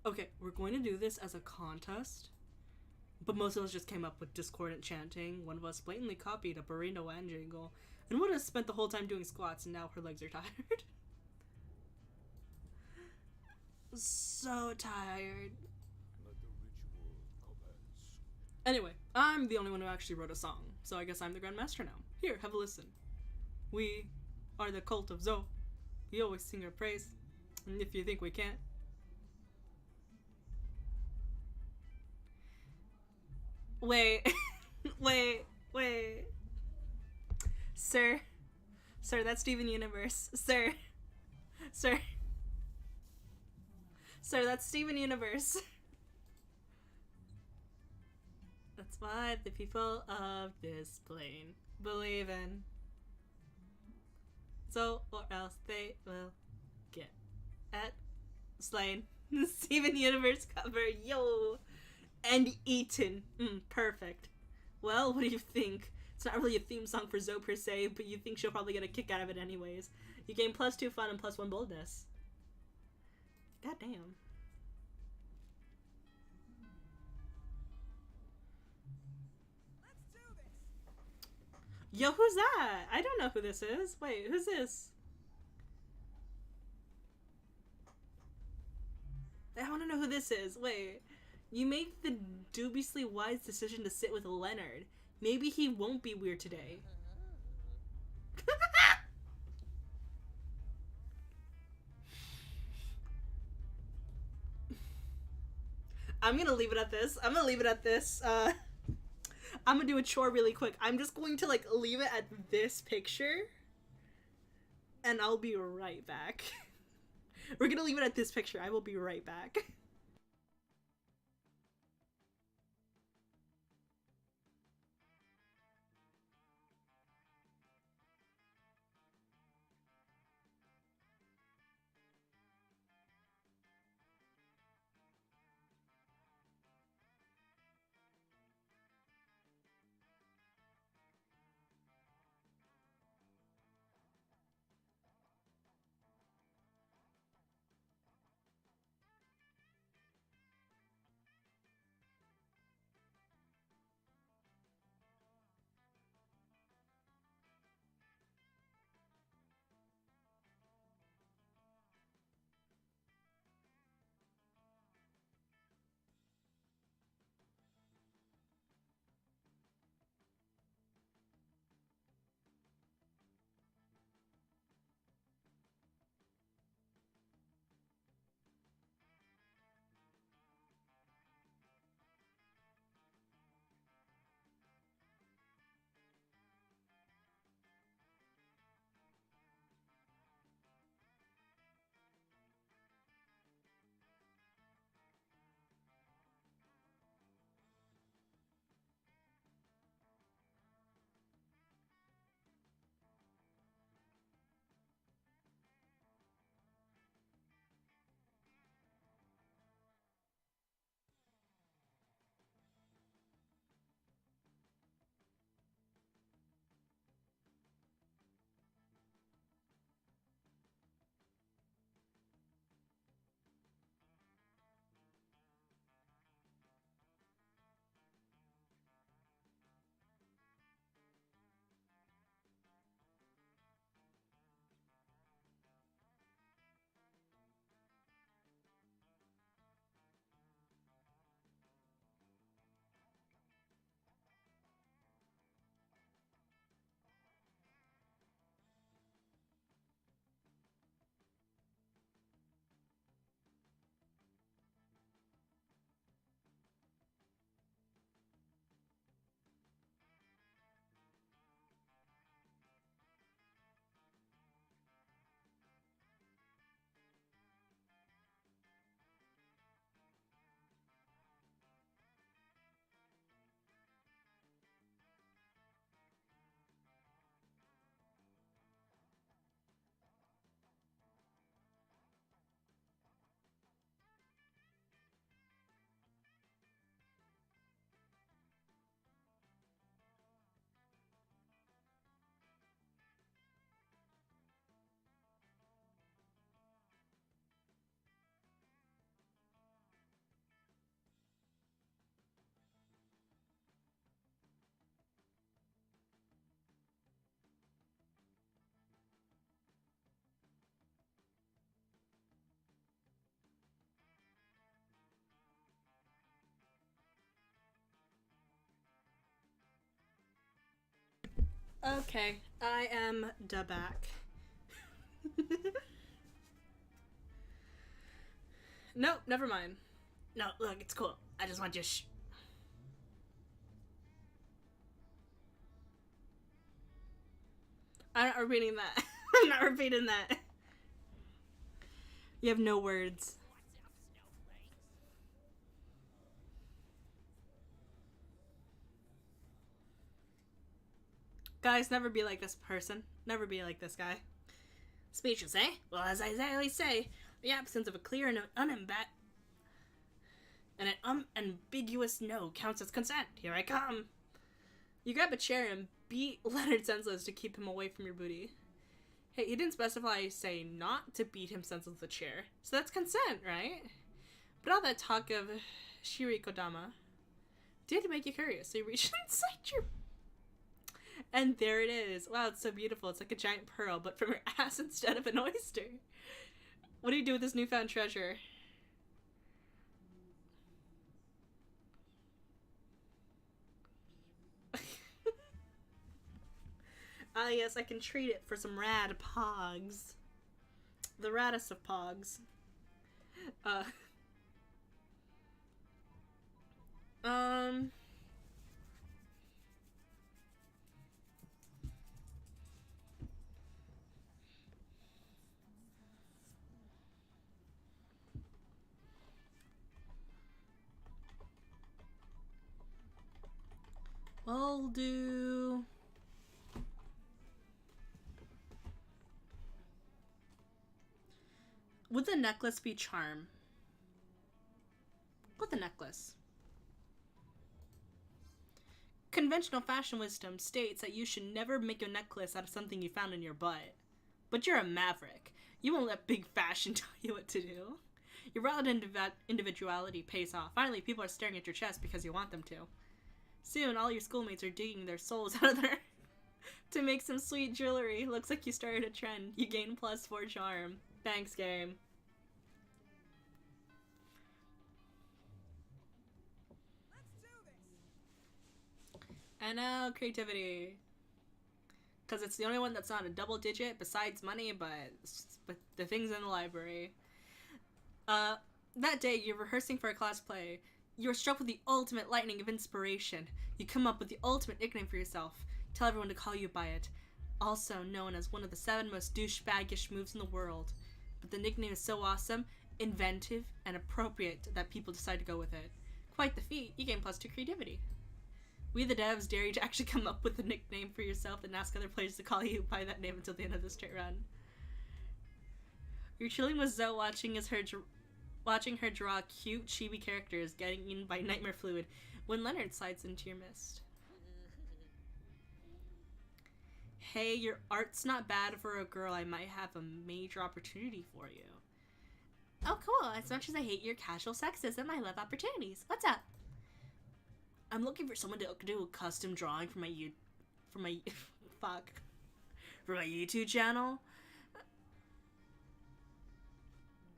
Okay, we're going to do this as a contest, but most of us just came up with discordant chanting. One of us blatantly copied a burrito and jingle, and one of us spent the whole time doing squats, and now her legs are tired. So tired. Let the ritual commence. Anyway, I'm the only one who actually wrote a song, so I guess I'm the Grandmaster now. Here, have a listen. We are the cult of Zoe. We always sing her praise, and if you think we can't. Wait, wait. Sir, that's Steven Universe. Sir, that's Steven Universe. That's what the people of this plane believe in. So, or else they will get at slain. Steven Universe cover, yo! And eaten. Perfect. Well, what do you think? It's not really a theme song for Zoe per se, but you think she'll probably get a kick out of it anyways. You gain +2 fun and +1 boldness. God damn. Let's do this. Yo, who's that? I don't know who this is. Wait, who's this? I want to know who this is. Wait. You made the dubiously wise decision to sit with Leonard. Maybe he won't be weird today. I'm gonna leave it at this. I'm gonna do a chore really quick. I'm just going to, like, leave it at this picture. And I'll be right back. We're gonna leave it at this picture. I will be right back. Okay, I am da back. No, never mind. No, look, it's cool. I just want you I'm not repeating that. I'm not repeating that. You have no words. Guys, never be like this person. Never be like this guy. Speeches, eh? Well, as I always say, the absence of a clear and an unambiguous no counts as consent. Here I come. You grab a chair and beat Leonard senseless to keep him away from your booty. Hey, you didn't specify, say, not to beat him senseless with a chair. So that's consent, right? But all that talk of Shirikodama did make you curious, so you reached inside your... And there it is. Wow, it's so beautiful. It's like a giant pearl, but from your ass instead of an oyster. What do you do with this newfound treasure? Ah, yes, I can treat it for some rad pogs. The raddest of pogs. We'll do... Would the necklace be charm? What the necklace? Conventional fashion wisdom states that you should never make a necklace out of something you found in your butt. But you're a maverick. You won't let big fashion tell you what to do. Your wild individuality pays off. Finally, people are staring at your chest because you want them to. Soon, all your schoolmates are digging their souls out of there to make some sweet jewelry. Looks like you started a trend. You gain +4 charm. Thanks, game. Let's do this. And now, creativity. Because it's the only one that's not a double digit besides money, but the things in the library. That day, you're rehearsing for a class play. You're struck with the ultimate lightning of inspiration. You come up with the ultimate nickname for yourself. Tell everyone to call you by it. Also known as one of the 7 most douchebaggish moves in the world. But the nickname is so awesome, inventive, and appropriate that people decide to go with it. Quite the feat. You gain +2 creativity. We the devs dare you to actually come up with a nickname for yourself and ask other players to call you by that name until the end of the straight run. You're chilling with Zoe watching her draw cute chibi characters getting eaten by nightmare fluid when Leonard slides into your mist. Hey, your art's not bad for a girl. I might have a major opportunity for you. Oh, cool. As much as I hate your casual sexism, I love opportunities. What's up? I'm looking for someone to do a custom drawing for my YouTube channel.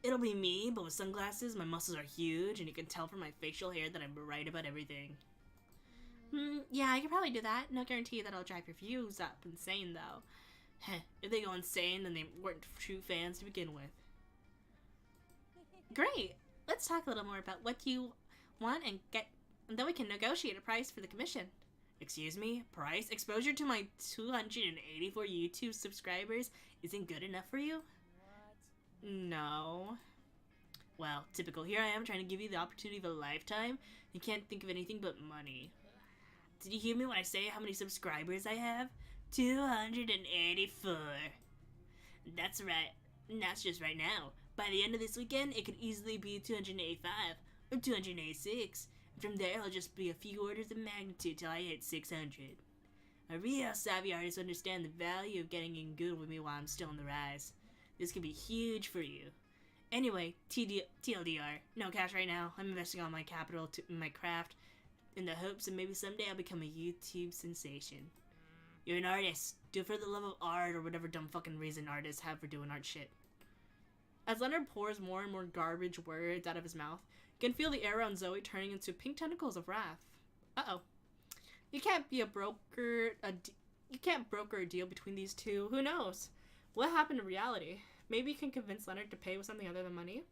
It'll be me, but with sunglasses. My muscles are huge, and you can tell from my facial hair that I'm right about everything. Yeah, I could probably do that. No guarantee that I'll drive your views up insane, though. If they go insane, then they weren't true fans to begin with. Great! Let's talk a little more about what you want and then we can negotiate a price for the commission. Excuse me? Price? Exposure to my 284 YouTube subscribers isn't good enough for you? No. Well, typical. Here I am trying to give you the opportunity of a lifetime. You can't think of anything but money. Did you hear me when I say how many subscribers I have? 284. That's right. And that's just right now. By the end of this weekend, it could easily be 285 or 286. From there, I'll just be a few orders of magnitude till I hit 600. A real savvy artist will understand the value of getting in good with me while I'm still on the rise. This could be huge for you. Anyway, TLDR, no cash right now. I'm investing all my capital in my craft in the hopes that maybe someday I'll become a YouTube sensation. You're an artist. Do it for the love of art or whatever dumb fucking reason artists have for doing art shit. As Leonard pours more and more garbage words out of his mouth, you can feel the air around Zoe turning into pink tentacles of wrath. Uh-oh. You can't be a broker, You can't broker a deal between these two. Who knows? What happened in reality? Maybe you can convince Leonard to pay with something other than money?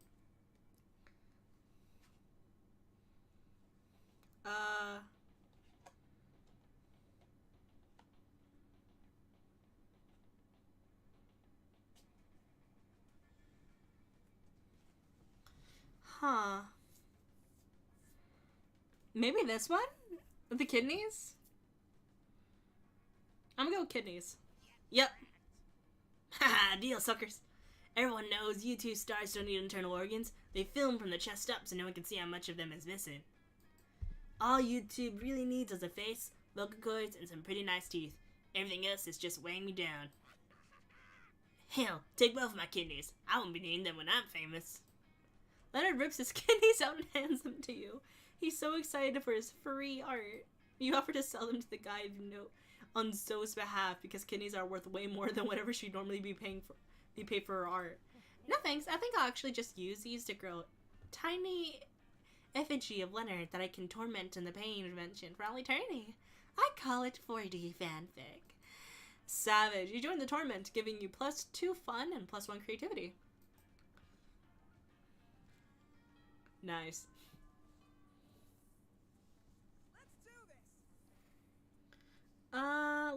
Huh. Maybe this one? With the kidneys? I'm gonna go with kidneys. Yep. Haha, deal, suckers. Everyone knows you two stars don't need internal organs. They film from the chest up so no one can see how much of them is missing. All YouTube really needs is a face, vocal cords, and some pretty nice teeth. Everything else is just weighing me down. Hell, take both my kidneys. I won't be needing them when I'm famous. Leonard rips his kidneys out and hands them to you. He's so excited for his free art. You offer to sell them to the guy you know on Zoe's behalf because kidneys are worth way more than whatever she'd normally be paid for her art. No thanks, I think I'll actually just use these to grow tiny effigy of Leonard that I can torment in the pain dimension for all eternity. I call it 4D fanfic. Savage. You join the torment, giving you +2 fun and +1 creativity. Nice. Let's do this.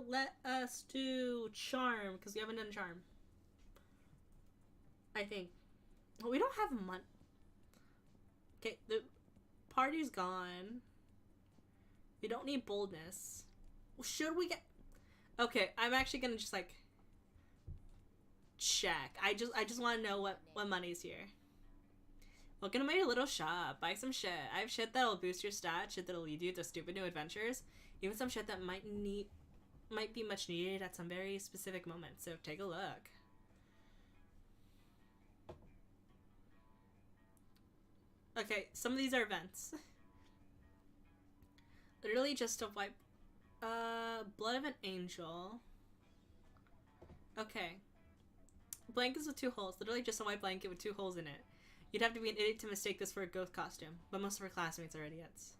Let us do charm, because we haven't done charm. I think. We don't have money. Okay, the party's gone. We don't need boldness. Should we get... Okay, I'm actually gonna just, like... check. I just want to know what money's here. Look at my little shop. Buy some shit. I have shit that'll boost your stats, shit that'll lead you to stupid new adventures, even some shit that might be much needed at some very specific moments. So take a look. Okay, some of these are events. Literally just a wipe. Blood of an angel. Okay. Blankets with 2 holes. Literally just a white blanket with 2 holes in it. You'd have to be an idiot to mistake this for a ghost costume, but most of her classmates are idiots.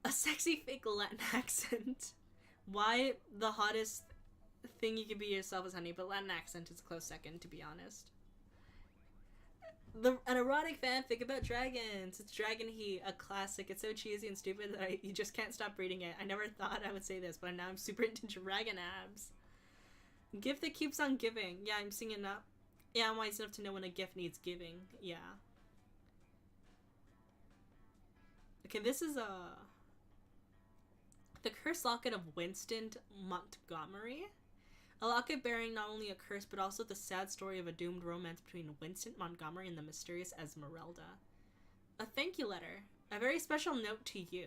A sexy fake Latin accent. Why the hottest thing you can be yourself is honey, but Latin accent is a close second, to be honest. An erotic fanfic about dragons. It's Dragon Heat, a classic. It's so cheesy and stupid that you just can't stop reading it. I never thought I would say this, but now I'm super into dragon abs. Gift that keeps on giving. Yeah, I'm seeing it up. Yeah, I'm wise enough to know when a gift needs giving. Yeah. Okay, this is the Cursed Locket of Winston Montgomery. A locket bearing not only a curse, but also the sad story of a doomed romance between Winston Montgomery and the mysterious Esmeralda. A thank you letter. A very special note to you.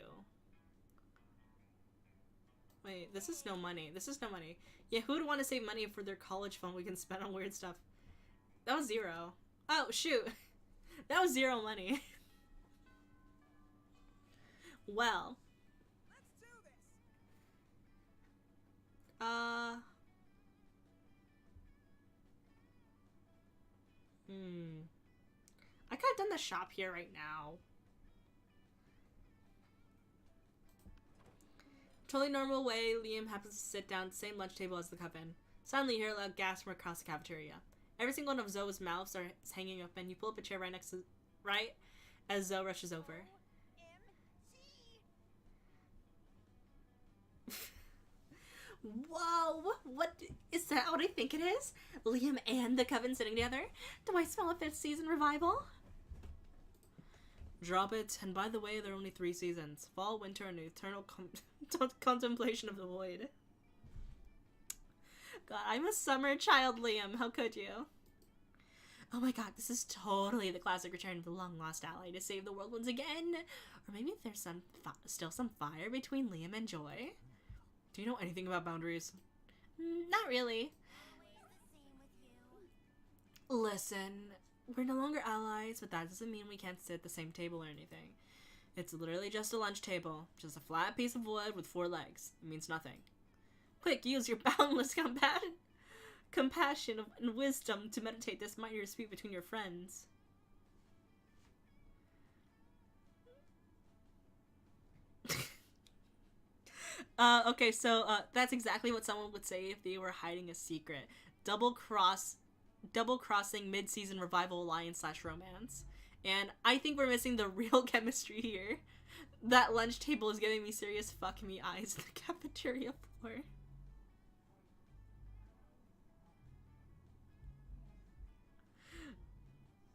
Wait, this is no money. This is no money. Yeah, who would want to save money for their college fund we can spend on weird stuff? That was 0. Oh, shoot. That was 0 money. Well. Let's do this. I could have done the shop here right now. Totally normal way, Liam happens to sit down at the same lunch table as the coven. Suddenly you hear a loud gasp from across the cafeteria. Every single one of Zoe's mouths is hanging open. You pull up a chair right as Zoe rushes over. Whoa! What is that? What I think it is? Liam and the coven sitting together? Do I smell a 5th season revival? Drop it. And by the way, there are only 3 seasons: fall, winter, and eternal contemplation of the void. God, I'm a summer child, Liam. How could you? Oh my god, this is totally the classic return of the long-lost ally to save the world once again. Or maybe there's still some fire between Liam and Joy. Do you know anything about boundaries? Not really. Listen, we're no longer allies, but that doesn't mean we can't sit at the same table or anything. It's literally just a lunch table. Just a flat piece of wood with 4 legs. It means nothing. Quick, use your boundless compassion and wisdom to meditate this minor dispute between your friends. Okay, so that's exactly what someone would say if they were hiding a secret. Double crossing mid-season revival alliance slash romance. And I think we're missing the real chemistry here. That lunch table is giving me serious fuck me eyes in the cafeteria floor.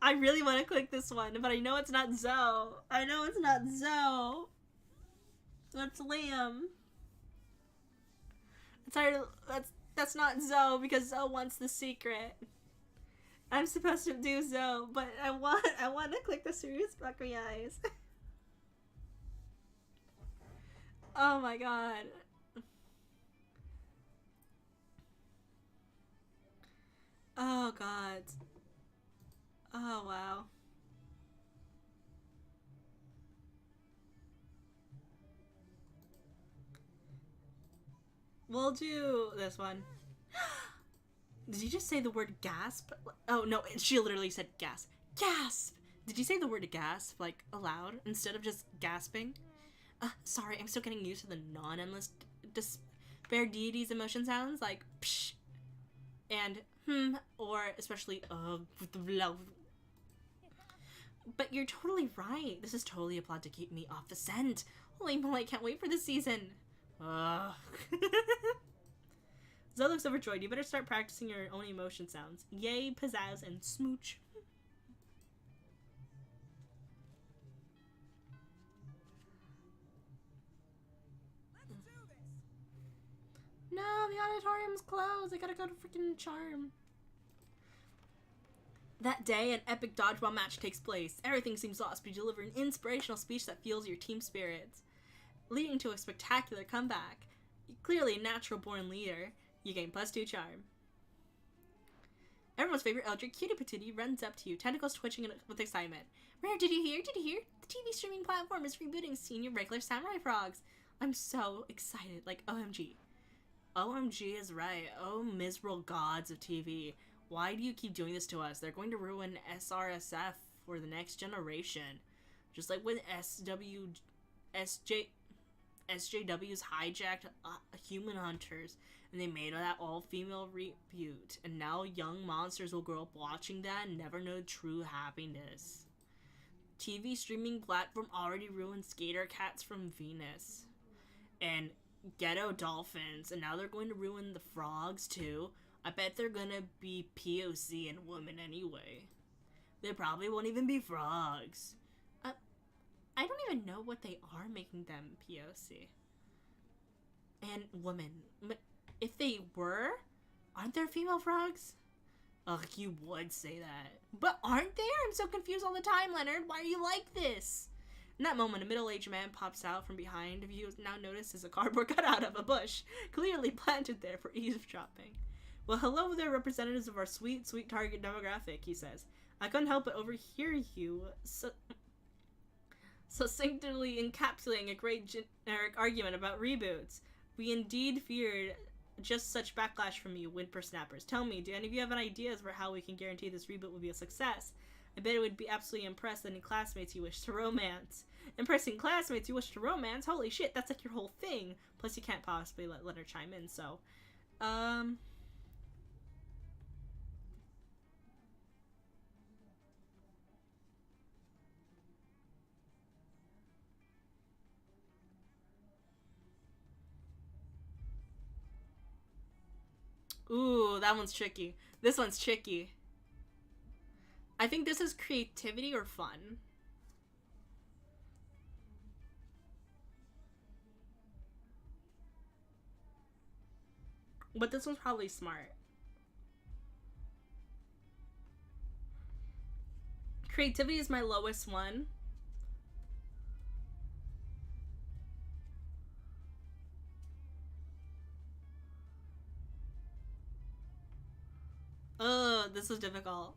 I really want to click this one, but I know it's not Zoe. I know it's not Zoe. That's Liam. That's not Zoe because Zoe wants the secret. I'm supposed to do Zoe, but I want to click the serious fuck me eyes. Oh my god. Oh god. Oh wow. We'll do this one. Did you just say the word gasp? Oh no, she literally said gasp. Gasp! Did you say the word gasp, like, aloud, instead of just gasping? Sorry, I'm still getting used to the non-endless despair deity's emotion sounds, like psh, and or especially But you're totally right. This is totally a plot to keep me off the scent. Holy moly, I can't wait for this season. Ugh. Zoe looks overjoyed. You better start practicing your own emotion sounds. Yay, pizzazz, and smooch. Let's do this. No, the auditorium's closed. I gotta go to freaking Charm. That day, an epic dodgeball match takes place. Everything seems lost, but you deliver an inspirational speech that fuels your team spirits, leading to a spectacular comeback. You're clearly a natural-born leader. You gain +2 charm. Everyone's favorite Eldritch Cutie Patootie runs up to you, tentacles twitching with excitement. Rare, did you hear? Did you hear? The TV streaming platform is rebooting Senior Regular Samurai Frogs. I'm so excited, like OMG. OMG is right. Oh, miserable gods of TV. Why do you keep doing this to us? They're going to ruin SRSF for the next generation. Just like when SJWs hijacked human hunters and they made that all-female reboot. And now young monsters will grow up watching that and never know true happiness. TV streaming platform already ruined Skater Cats from Venus. And Ghetto Dolphins. And now they're going to ruin the frogs too. I bet they're gonna be POC and women anyway. They probably won't even be frogs. I don't even know what they are making them POC. And women. But if they were, aren't there female frogs? Ugh, you would say that. But aren't there? I'm so confused all the time, Leonard. Why are you like this? In that moment, a middle-aged man pops out from behind. If you now notice is a cardboard cutout of a bush, clearly planted there for eavesdropping. Well, hello there, representatives of our sweet, sweet target demographic, he says. I couldn't help but overhear you succinctly encapsulating a great generic argument about reboots. We indeed feared just such backlash from you, whippersnappers. Tell me, do any of you have any ideas for how we can guarantee this reboot will be a success? I bet it would be absolutely impressed any classmates you wish to romance. Impressing classmates you wish to romance? Holy shit, that's like your whole thing. Plus, you can't possibly let her chime in, so... Ooh, that one's tricky. This one's tricky. I think this is creativity or fun. But this one's probably smart. Creativity is my lowest one. Ugh, this is difficult.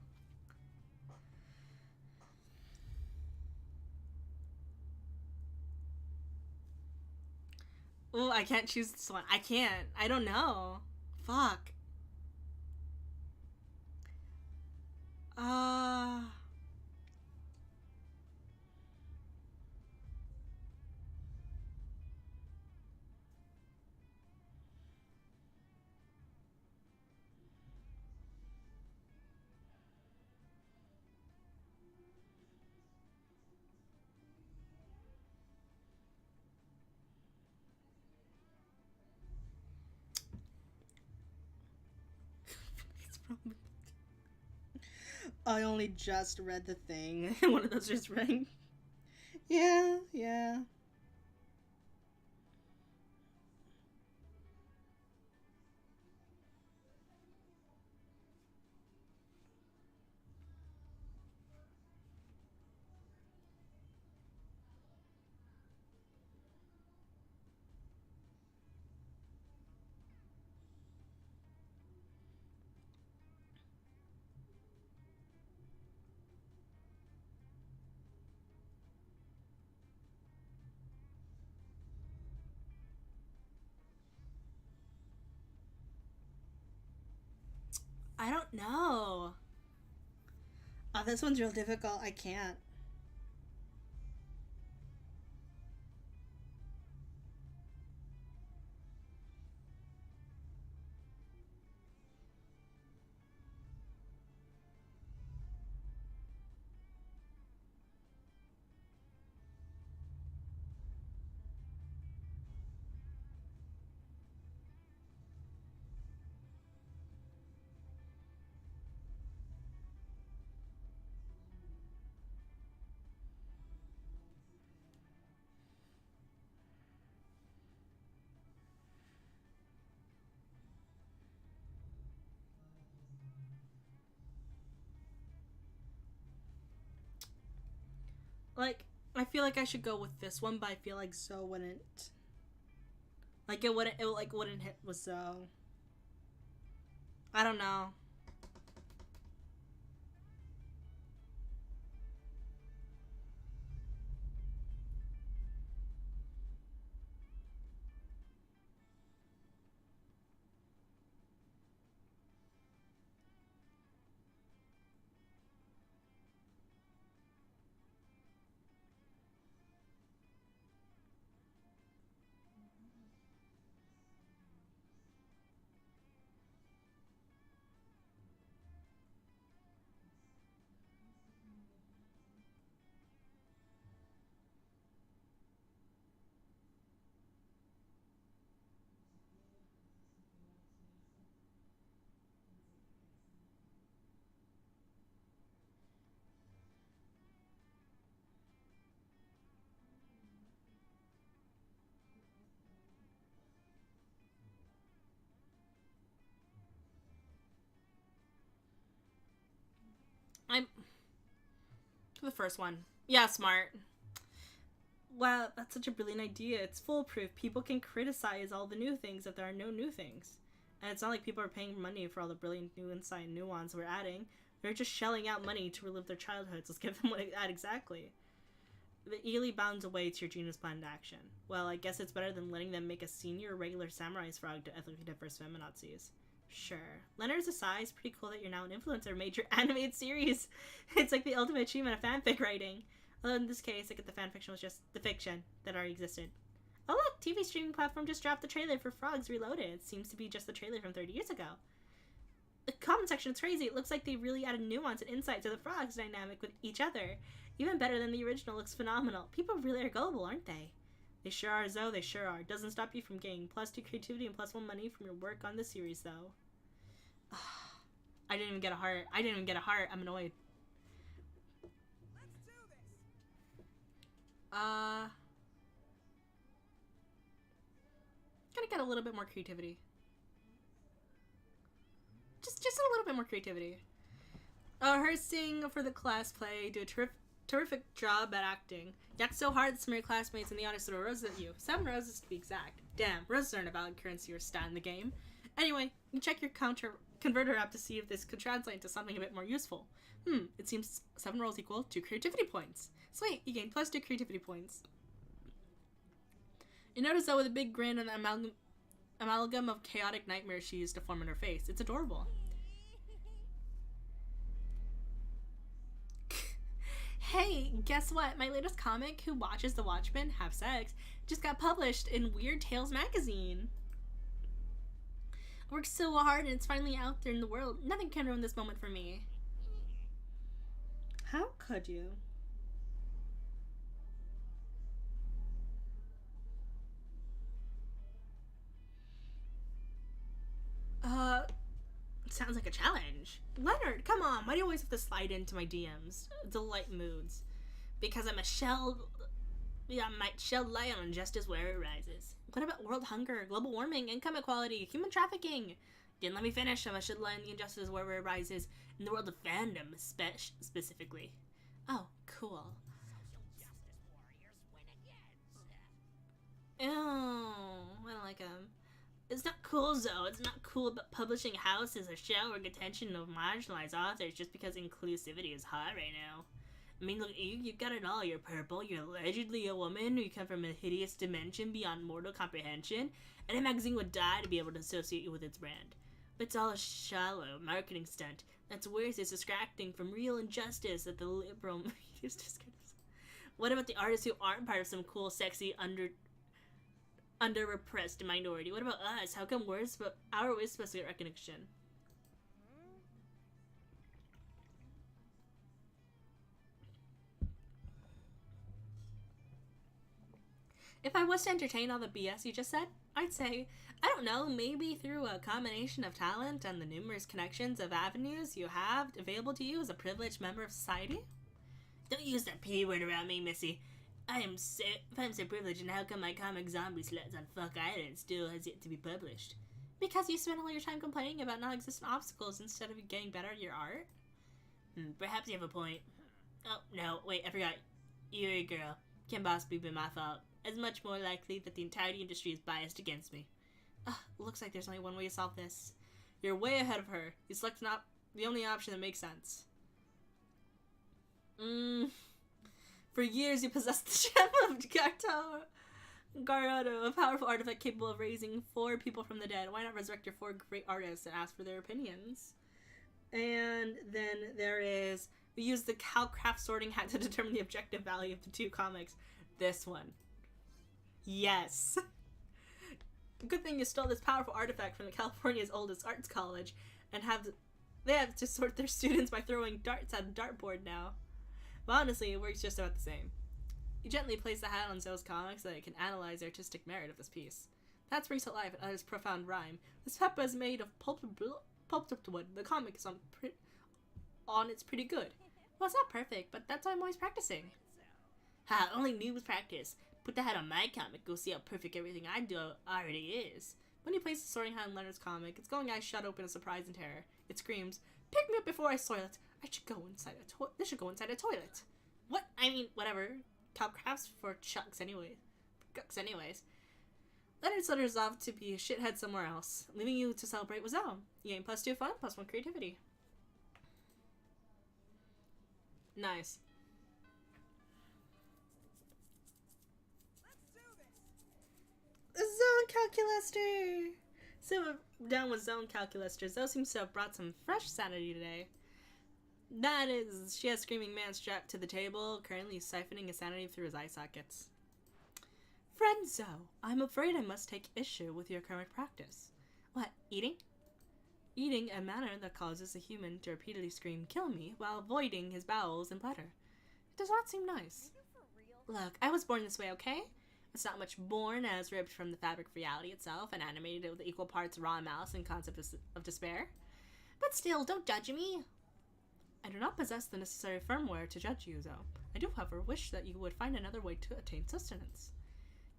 Ooh, I can't choose this one. I can't. I don't know. Fuck. I only just read the thing. One of those just rang. Yeah, yeah. I don't know. Oh, this one's real difficult. I can't. Like, I feel like I should go with this one, but I feel like Zoe wouldn't. Like, it wouldn't hit with Zoe. I don't know. I'm the first one. Yeah, smart. Wow, that's such a brilliant idea. It's foolproof. People can criticize all the new things if there are no new things. And it's not like people are paying money for all the brilliant new insight and nuance we're adding. They're just shelling out money to relive their childhoods. Let's give them what that exactly. It eagerly bounds away to your genius planned action. Well, I guess it's better than letting them make a senior or regular samurai's frog to ethically diverse feminazis. Sure. Leonard's aside, it's pretty cool that you're now an influencer of major animated series. It's like the ultimate achievement of fanfic writing. Although in this case, I get the fanfiction was just the fiction that already existed. Oh look, TV streaming platform just dropped the trailer for Frogs Reloaded. It seems to be just the trailer from 30 years ago. The comment section is crazy. It looks like they really added nuance and insight to the frogs' dynamic with each other. Even better than the original. Looks phenomenal. People really are gullible, aren't they? They sure are, Zoe. They sure are. Doesn't stop you from getting +2 creativity and +1 money from your work on the series, though. I didn't even get a heart. I'm annoyed. Let's do this. Gotta get a little bit more creativity. Just a little bit more creativity. Her sing for the class play, do a terrific job at acting. You act so hard that some of your classmates in the audience throw roses at you. 7 roses to be exact. Damn, roses aren't a valid currency or stat in the game. Anyway, you check your converter app to see if this could translate into something a bit more useful. It seems 7 rolls equal 2 creativity points. Sweet, you gain +2 creativity points. You notice that with a big grin and the amalgam of chaotic nightmares she used to form in her face. It's adorable. Hey, guess what? My latest comic, Who Watches the Watchmen Have Sex, just got published in Weird Tales magazine. I worked so hard and it's finally out there in the world. Nothing can ruin this moment for me. How could you? sounds like a challenge. Leonard, come on. Why do you always have to slide into my DMs? Delight moods. Because I'm a shell... Yeah, I might shed light on injustice where it rises. What about world hunger, global warming, income equality, human trafficking? Didn't let me finish. I'm a shed light on the injustice wherever it rises. In the world of fandom, specifically. Oh, cool. Ew, I don't like him. It's not cool, Zoe. It's not cool about publishing houses or showering attention of marginalized authors just because inclusivity is hot right now. I mean, look, you got it all. You're purple, you're allegedly a woman, you come from a hideous dimension beyond mortal comprehension, and a magazine would die to be able to associate you with its brand. But it's all a shallow marketing stunt that's worse. It's distracting from real injustice that the liberal media discards. What about the artists who aren't part of some cool, sexy, under-repressed minority? What about us? How come our we're supposed to get recognition? If I was to entertain all the BS you just said, I'd say, I don't know, maybe through a combination of talent and the numerous connections of avenues you have available to you as a privileged member of society? Don't use that P word around me, Missy. If I'm so privileged, and how come my comic Zombie Sluts on Fuck Island still has yet to be published? Because you spend all your time complaining about non-existent obstacles instead of getting better at your art? Perhaps you have a point. Oh, no, wait, I forgot. You're a girl. Can possibly be my fault. It's much more likely that the entire industry is biased against me. Looks like there's only one way to solve this. You're way ahead of her. You select not the only option that makes sense. For years you possessed the gem of Garado, a powerful artifact capable of raising 4 people from the dead. Why not resurrect your 4 great artists and ask for their opinions? And then there is, we use the Calcraft sorting hat to determine the objective value of the 2 comics. This one. Yes. Good thing you stole this powerful artifact from California's oldest arts college, and they have to sort their students by throwing darts at a dartboard now. But honestly, it works just about the same. You gently place the hat on Zoe's comic so that it can analyze the artistic merit of this piece. That brings to life and utters profound rhyme. This pepper is made of pulped wood. The comic is it's pretty good. Well, it's not perfect, but that's why I'm always practicing. Ha, only noobs practice. Put the hat on my comic, go see how perfect everything I do already is. When you place the sorting hat on Leonard's comic, its glowing eyes shut open in surprise and terror. It screams, "Pick me up before I soil it! I should go inside this should go inside a toilet." What? I mean, whatever. Calcrafts for chucks anyway. Gucks anyways. Leonard slutters off to be a shithead somewhere else, leaving you to celebrate with Zoe. You gain +2 fun, +1 creativity. Nice. Zone Calculaster! So we're done with Zone Calculaster. Zoe seems to have brought some fresh sanity today. That is, she has Screaming Man strapped to the table, currently siphoning his sanity through his eye sockets. Friend Zoe, I'm afraid I must take issue with your current practice. What, eating? Eating a manner that causes a human to repeatedly scream, "Kill me," while avoiding his bowels and bladder. It does not seem nice. Look, I was born this way, okay? It's not much born as ripped from the fabric of reality itself and animated with equal parts raw malice and concept of despair. But still, don't judge me. I do not possess the necessary firmware to judge you, though. I do, however, wish that you would find another way to attain sustenance.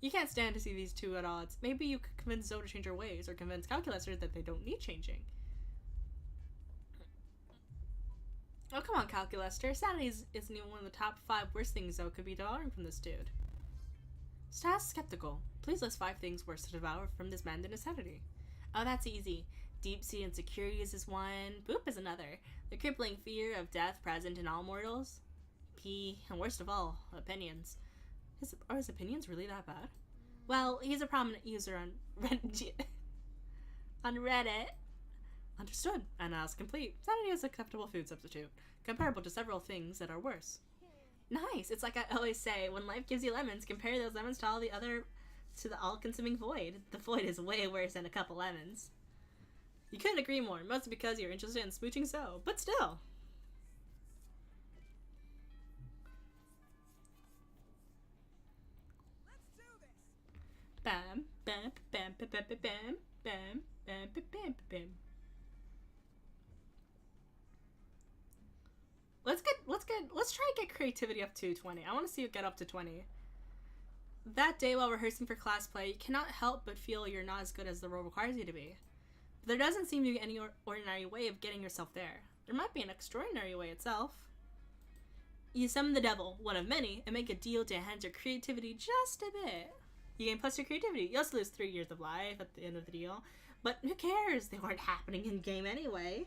You can't stand to see these two at odds. Maybe you could convince Zoe to change her ways, or convince Calculaster that they don't need changing. Oh, come on, Calculaster. Sanity isn't even one of the top 5 worst things Zoe could be devouring from this dude. Stas skeptical. Please list 5 things worse to devour from this man than insanity. Oh, that's easy. Deep-sea insecurities is one. Boop is another. The crippling fear of death present in all mortals. P. And worst of all, opinions. Are his opinions really that bad? Well, he's a prominent user on Reddit. Understood. Analysis complete. Sanity is an acceptable food substitute, comparable to several things that are worse. Nice. It's like I always say, when life gives you lemons, compare those lemons to the all-consuming void. The void is way worse than a couple lemons. You couldn't agree more, mostly because you're interested in smooching Zoe, but still. Let's do this. Bam, bam, bam, bam, bam, bam, bam, bam, bam, bam, bam. try and get creativity up to 20. I want to see you get up to 20. That day while rehearsing for class play, you cannot help but feel you're not as good as the role requires you to be. But there doesn't seem to be any ordinary way of getting yourself there. There might be an extraordinary way itself. You summon the devil, one of many, and make a deal to enhance your creativity just a bit. You gain plus your creativity. You also lose 3 years of life at the end of the deal. But who cares? They weren't happening in game anyway.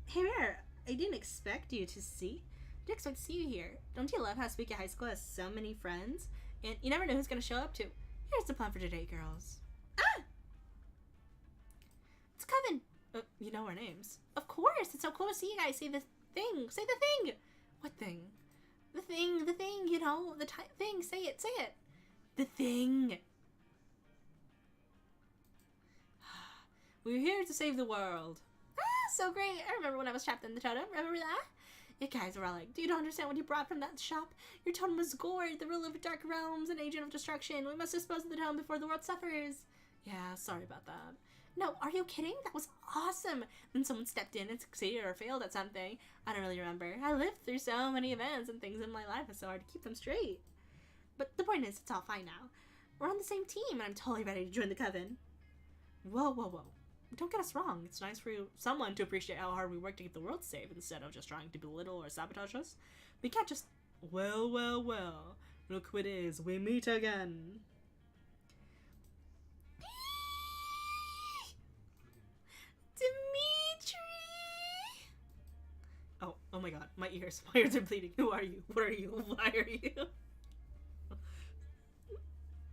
Hey Rare, I didn't expect you to see. I didn't expect to see you here. Don't you love how Spooky High School has so many friends? And you never know who's going to show up to. Here's the plan for today, girls. Ah! It's Coven. You know our names. Of course. It's so cool to see you guys. Say the thing. Say the thing. What thing? The thing, you know, the thing. Say it. The thing. We're here to save the world. Ah, so great. I remember when I was trapped in the totem. Remember that? You guys were all like, do you not understand what you brought from that shop? Your totem was Gord, the ruler of dark realms, an agent of destruction. We must dispose of the totem before the world suffers. Yeah, sorry about that. No, are you kidding? That was awesome. Then someone stepped in and succeeded or failed at something. I don't really remember. I lived through so many events and things in my life. It's so hard to keep them straight. But the point is, it's all fine now. We're on the same team, and I'm totally ready to join the Coven. Whoa. Don't get us wrong. It's nice for someone to appreciate how hard we work to keep the world safe instead of just trying to belittle or sabotage us. We can't just... Well. Look who it is. We meet again. Dimitri! Oh my god. My ears are bleeding. Who are you? What are you? Why are you?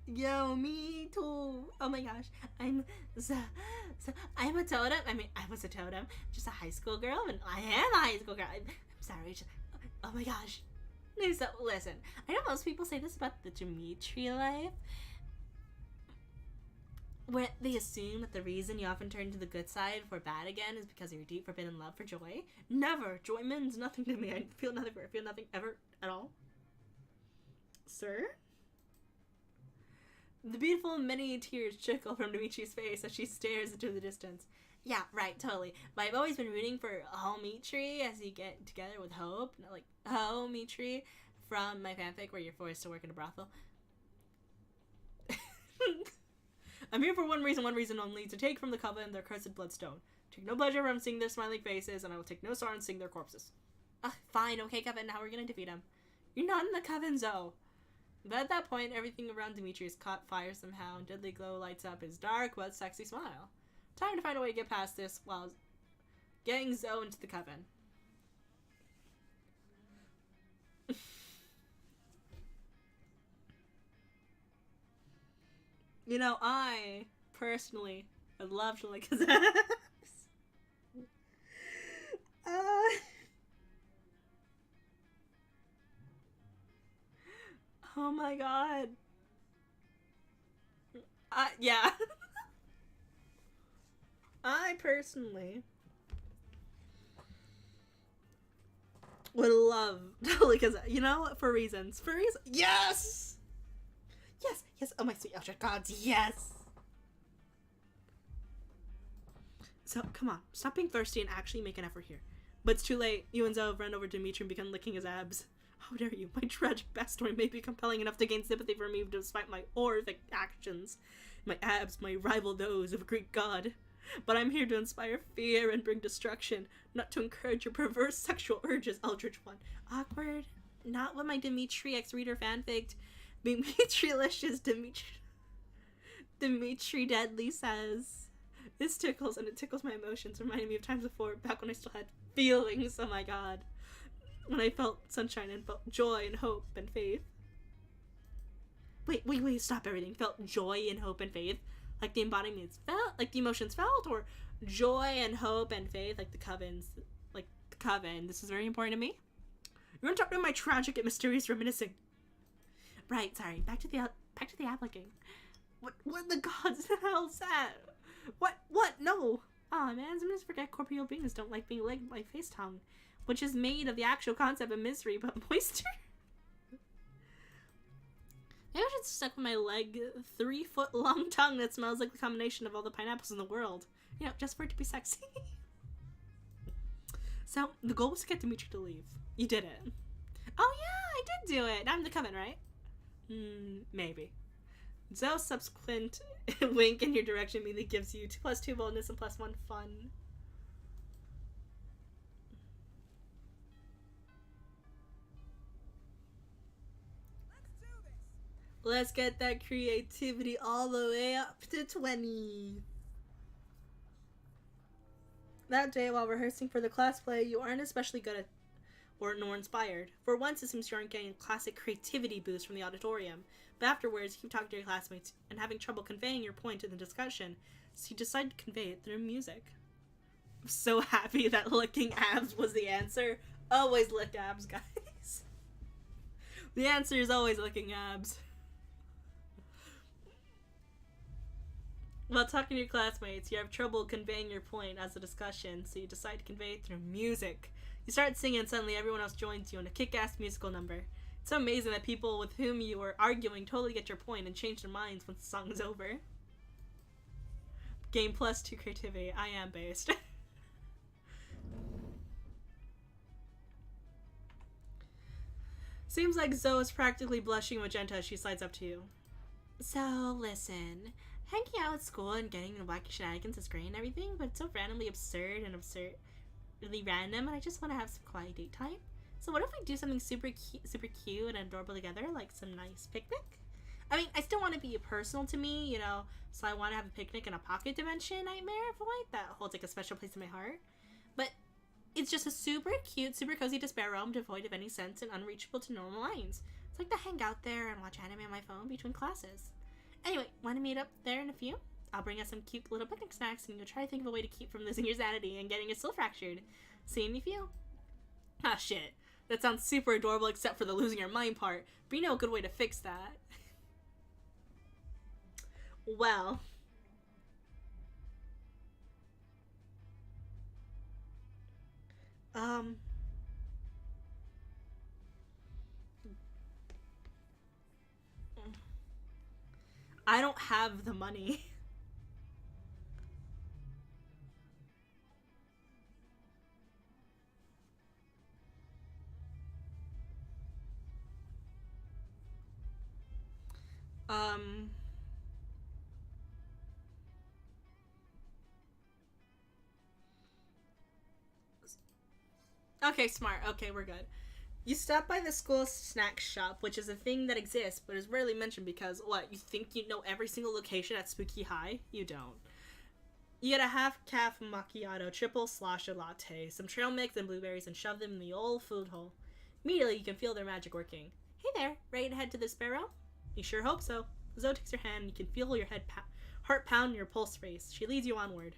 Yo, me too. Oh my gosh. I'm a totem. I mean, I was a totem. Just a high school girl, and I am a high school girl. I'm sorry. Oh my gosh. So, listen. I know most people say this about the Dimitri life, where they assume that the reason you often turn to the good side for bad again is because of your deep forbidden love for Joy. Never. Joy means nothing to me. I feel nothing for her. I feel nothing ever at all. Sir? The beautiful many tears trickle from Dimitri's face as she stares into the distance. Yeah, right, totally. But I've always been rooting for Dimitri as you get together with Hope. Like, Dimitri from my fanfic where you're forced to work in a brothel. I'm here for one reason only, to take from the Coven their cursed bloodstone. Take no pleasure from seeing their smiling faces, and I will take no sorrow in seeing their corpses. Fine, okay, Coven, how are we gonna defeat him? You're not in the Coven, Zoe. But at that point, everything around Dimitri is caught fire somehow, and deadly glow lights up his dark but sexy smile. Time to find a way to get past this while getting Zoe into the Coven. You know, I personally would love to lick his ass. Oh my god. Yeah. I personally would love to lick his ass. You know, for reasons. Yes! Yes. Oh my sweet Ultra gods, yes! So, come on. Stop being thirsty and actually make an effort here. But it's too late. You and Zoe have run over Dimitri and begun licking his abs. How dare you? My tragic backstory may be compelling enough to gain sympathy for me despite my horrific actions. My abs may rival those of a Greek god. But I'm here to inspire fear and bring destruction, not to encourage your perverse sexual urges, Eldritch One. Awkward. Not what my Dimitri X-Reader fanfic Dimitri-licious Dimitri Deadly says. This tickles, and it tickles my emotions, reminding me of times before, back when I still had feelings, oh my god. When I felt sunshine and felt joy and hope and faith. Wait, stop everything. Felt joy and hope and faith? Like the embodiments felt? Like the emotions felt? Or joy and hope and faith? Like the Covens? Like the Coven. This is very important to me. You're gonna talk about my tragic and mysterious reminiscing. Right, sorry. Back to the applicing. What the gods the hell is that? What? No. Aw, man, sometimes forget corporeal beings don't like being licked by face tongue, which is made of the actual concept of misery, but moisture. Maybe I should stuck with my leg 3-foot long tongue that smells like the combination of all the pineapples in the world. You know, just for it to be sexy. So, the goal was to get Dimitri to leave. You did it. Oh yeah, I did do it. Now I'm the coven, right? Maybe. Zoe's subsequent wink in your direction immediately gives you 2+2 boldness and +1 fun. Let's do this. Let's get that creativity all the way up to 20. That day, while rehearsing for the class play, you aren't especially good at or nor inspired. For once, it seems you aren't getting a classic creativity boost from the auditorium, but afterwards, you keep talking to your classmates and having trouble conveying your point in the discussion, so you decide to convey it through music. I'm so happy that licking abs was the answer. Always lick abs, guys. The answer is always licking abs. While talking to your classmates, you have trouble conveying your point as a discussion, so you decide to convey it through music. You start singing and suddenly everyone else joins you in a kick-ass musical number. It's so amazing that people with whom you were arguing totally get your point and change their minds once the song is over. Game +2 creativity. I am based. Seems like Zoe is practically blushing magenta as she slides up to you. So, listen. Hanging out at school and getting into wacky shenanigans is great and everything, but it's so randomly absurd and really random, and I just want to have some quiet date time. So what if we do something super cute and adorable together, like some nice picnic? I mean, I still want to be personal to me, you know, so I want to have a picnic in a pocket dimension nightmare of light that holds like a special place in my heart. But it's just a super cute, super cozy despair realm devoid of any sense and unreachable to normal lines. It's like to hang out there and watch anime on my phone between classes. Anyway, want to meet up there in a few? I'll bring us some cute little picnic snacks and you'll try to think of a way to keep from losing your sanity and getting your soul fractured. See you in a few. Ah, shit. That sounds super adorable except for the losing your mind part, but you know a good way to fix that. Well. I don't have the money. Okay, smart. Okay, we're good. You stop by the school snack shop, which is a thing that exists, but is rarely mentioned because, what, you think you know every single location at Spooky High? You don't. You get a half-calf macchiato, triple slosh a latte, some trail mix and blueberries, and shove them in the old food hole. Immediately, you can feel their magic working. Hey there, ready to head to the sparrow? You sure hope so. Zoe takes your hand, and you can feel your heart pound and your pulse race. She leads you onward.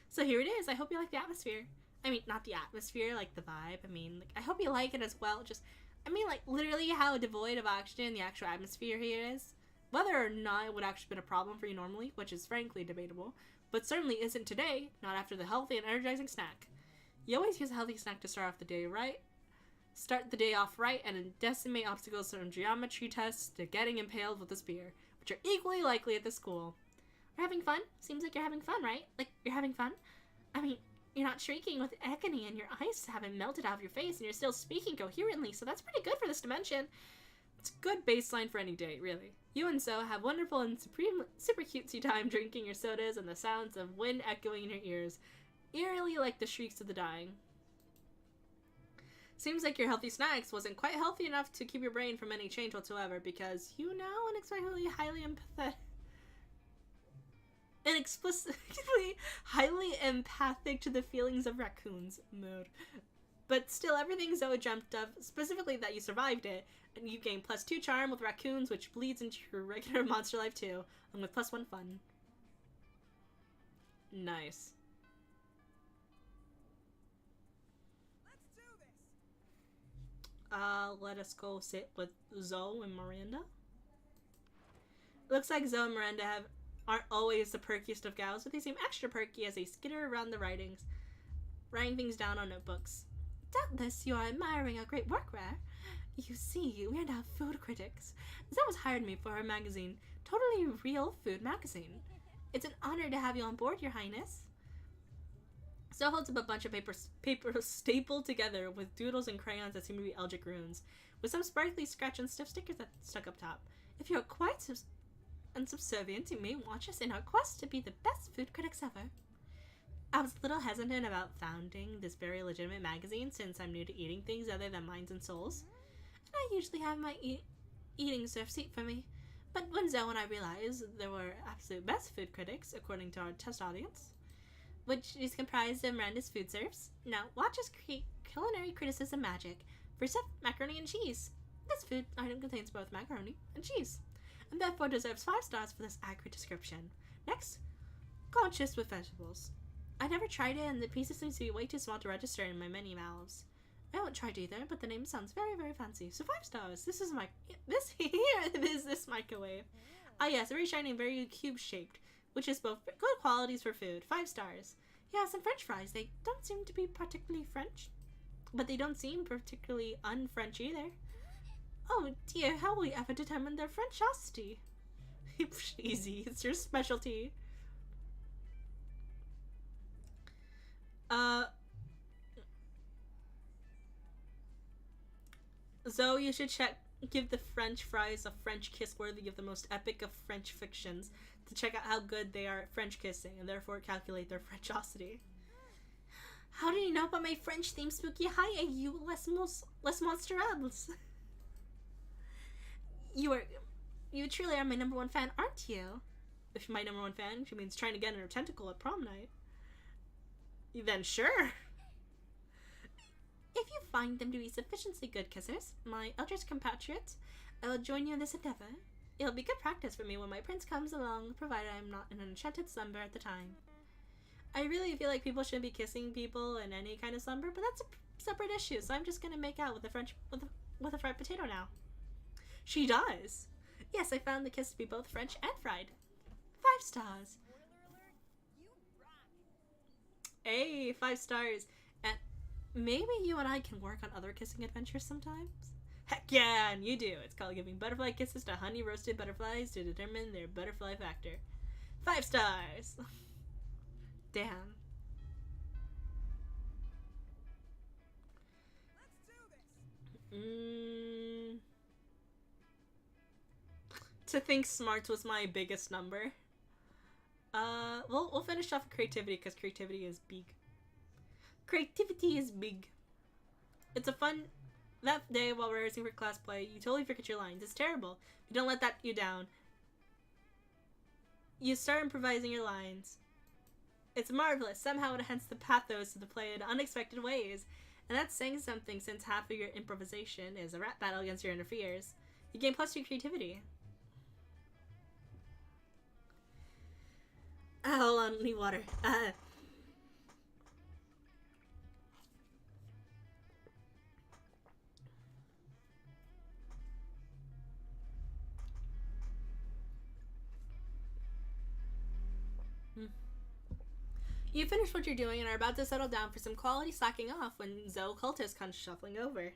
So here it is. I hope you like the atmosphere. I mean, not the atmosphere, like the vibe. I mean, like, I hope you like it as well. Just, I mean, like, literally how devoid of oxygen the actual atmosphere here is. Whether or not it would actually been a problem for you normally, which is frankly debatable, but certainly isn't today, not after the healthy and energizing snack. You always use a healthy snack to start off the day, right? Start the day off right and decimate obstacles from geometry tests to getting impaled with a spear, which are equally likely at the school. We're having fun? Seems like you're having fun, right? Like, you're having fun? I mean, you're not shrieking with agony and your eyes haven't melted out of your face and you're still speaking coherently, so that's pretty good for this dimension. It's a good baseline for any date, really. You and Zoe have wonderful and super cutesy time drinking your sodas and the sounds of wind echoing in your ears, eerily like the shrieks of the dying. Seems like your healthy snacks wasn't quite healthy enough to keep your brain from any change whatsoever because you now unexpectedly inexplicably highly empathic to the feelings of raccoons. Mood. But still, everything Zoe dreamt of, specifically that you survived it, and you gain +2 charm with raccoons, which bleeds into your regular monster life too, and with +1 fun. Nice. Let's do this. Let us go sit with Zoe and Miranda. Looks like Zoe and Miranda aren't always the perkiest of gals, but they seem extra perky as they skitter around the writing things down on notebooks. Doubtless you are admiring our great work, Rare. You see, we are now food critics. Zoe has hired me for her magazine, Totally Real Food Magazine. It's an honor to have you on board, Your Highness. Zoe holds up a bunch of paper stapled together with doodles and crayons that seem to be Elgic runes, with some sparkly scratch and stiff stickers that stuck up top. If you're quite unsubservient, you may watch us in our quest to be the best food critics ever. I was a little hesitant about founding this very legitimate magazine since I'm new to eating things other than minds and souls, and I usually have my eating served seat for me. But when Zoe and I realized there were absolute best food critics according to our test audience, which is comprised of Miranda's food serves, now watch us create culinary criticism magic. First up, macaroni and cheese. This food item contains both macaroni and cheese, and therefore deserves 5 stars for this accurate description. Next, conchas with vegetables. I never tried it, and the pieces seem to be way too small to register in my many mouths. I haven't tried either, but the name sounds very, very fancy. So 5 stars. This is this microwave. Ah yes, very shiny and very cube-shaped, which is both good qualities for food. 5 stars. Yeah, some French fries. They don't seem to be particularly French, but they don't seem particularly un-French either. Oh dear, how will we ever determine their Frenchosity? Easy, it's your specialty. Zoe, you should give the French fries a French kiss worthy of the most epic of French fictions to check out how good they are at French kissing and therefore calculate their Frenchosity. How do you know about my French theme spooky hi, you les monsterables? You truly are my number 1 fan, aren't you? If you're my number 1 fan, she means trying to get in her tentacle at prom night. Then sure. If you find them to be sufficiently good kissers, my eldest compatriots, I will join you in this endeavor. It'll be good practice for me when my prince comes along, provided I'm not in an enchanted slumber at the time. I really feel like people shouldn't be kissing people in any kind of slumber, but that's a separate issue, so I'm just gonna make out with a fried potato now. She does. Yes, I found the kiss to be both French and fried. 5 stars. Hey, 5 stars. And maybe you and I can work on other kissing adventures sometimes? Heck yeah, and you do. It's called giving butterfly kisses to honey roasted butterflies to determine their butterfly factor. 5 stars. Damn. Let's do this. To think smarts was my biggest number. We'll finish off with creativity because creativity is big. Creativity is big. It's a fun. That day while rehearsing for class play, you totally forget your lines. It's terrible. You don't let that you down. You start improvising your lines. It's marvelous. Somehow it enhances the pathos of the play in unexpected ways. And that's saying something since half of your improvisation is a rap battle against your inner fears. You gain +2 creativity. Hold on, need water. You finish what you're doing and are about to settle down for some quality slacking off when Zoe Cultist comes shuffling over.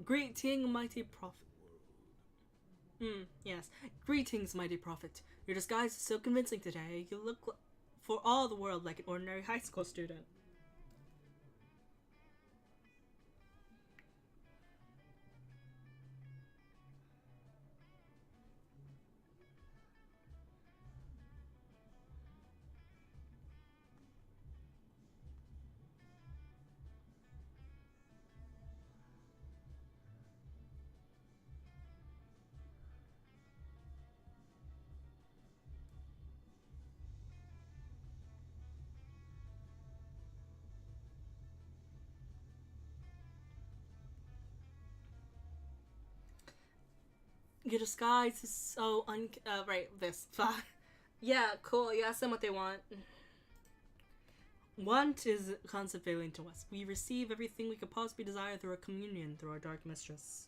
Greeting, mighty prophet. Yes. Greetings, mighty prophet. Your disguise is so convincing today. You look for all the world like an ordinary high school student. Your disguise is so right, this. Yeah, cool. You ask them what they want. Want is concept alien to us. We receive everything we could possibly desire through a communion through our dark mistress.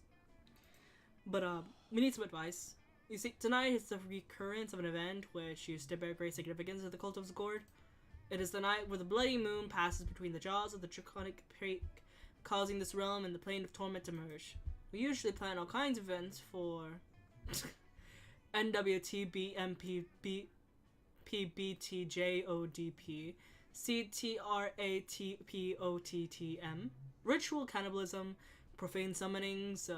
But, we need some advice. You see, tonight is the recurrence of an event which used to bear great significance to the cult of Zgord. It is the night where the bloody moon passes between the jaws of the draconic peak, causing this realm and the plane of torment to merge. We usually plan all kinds of events for NWTBMPP CPBTJODP, CTRATPOTTM, ritual cannibalism, profane summonings,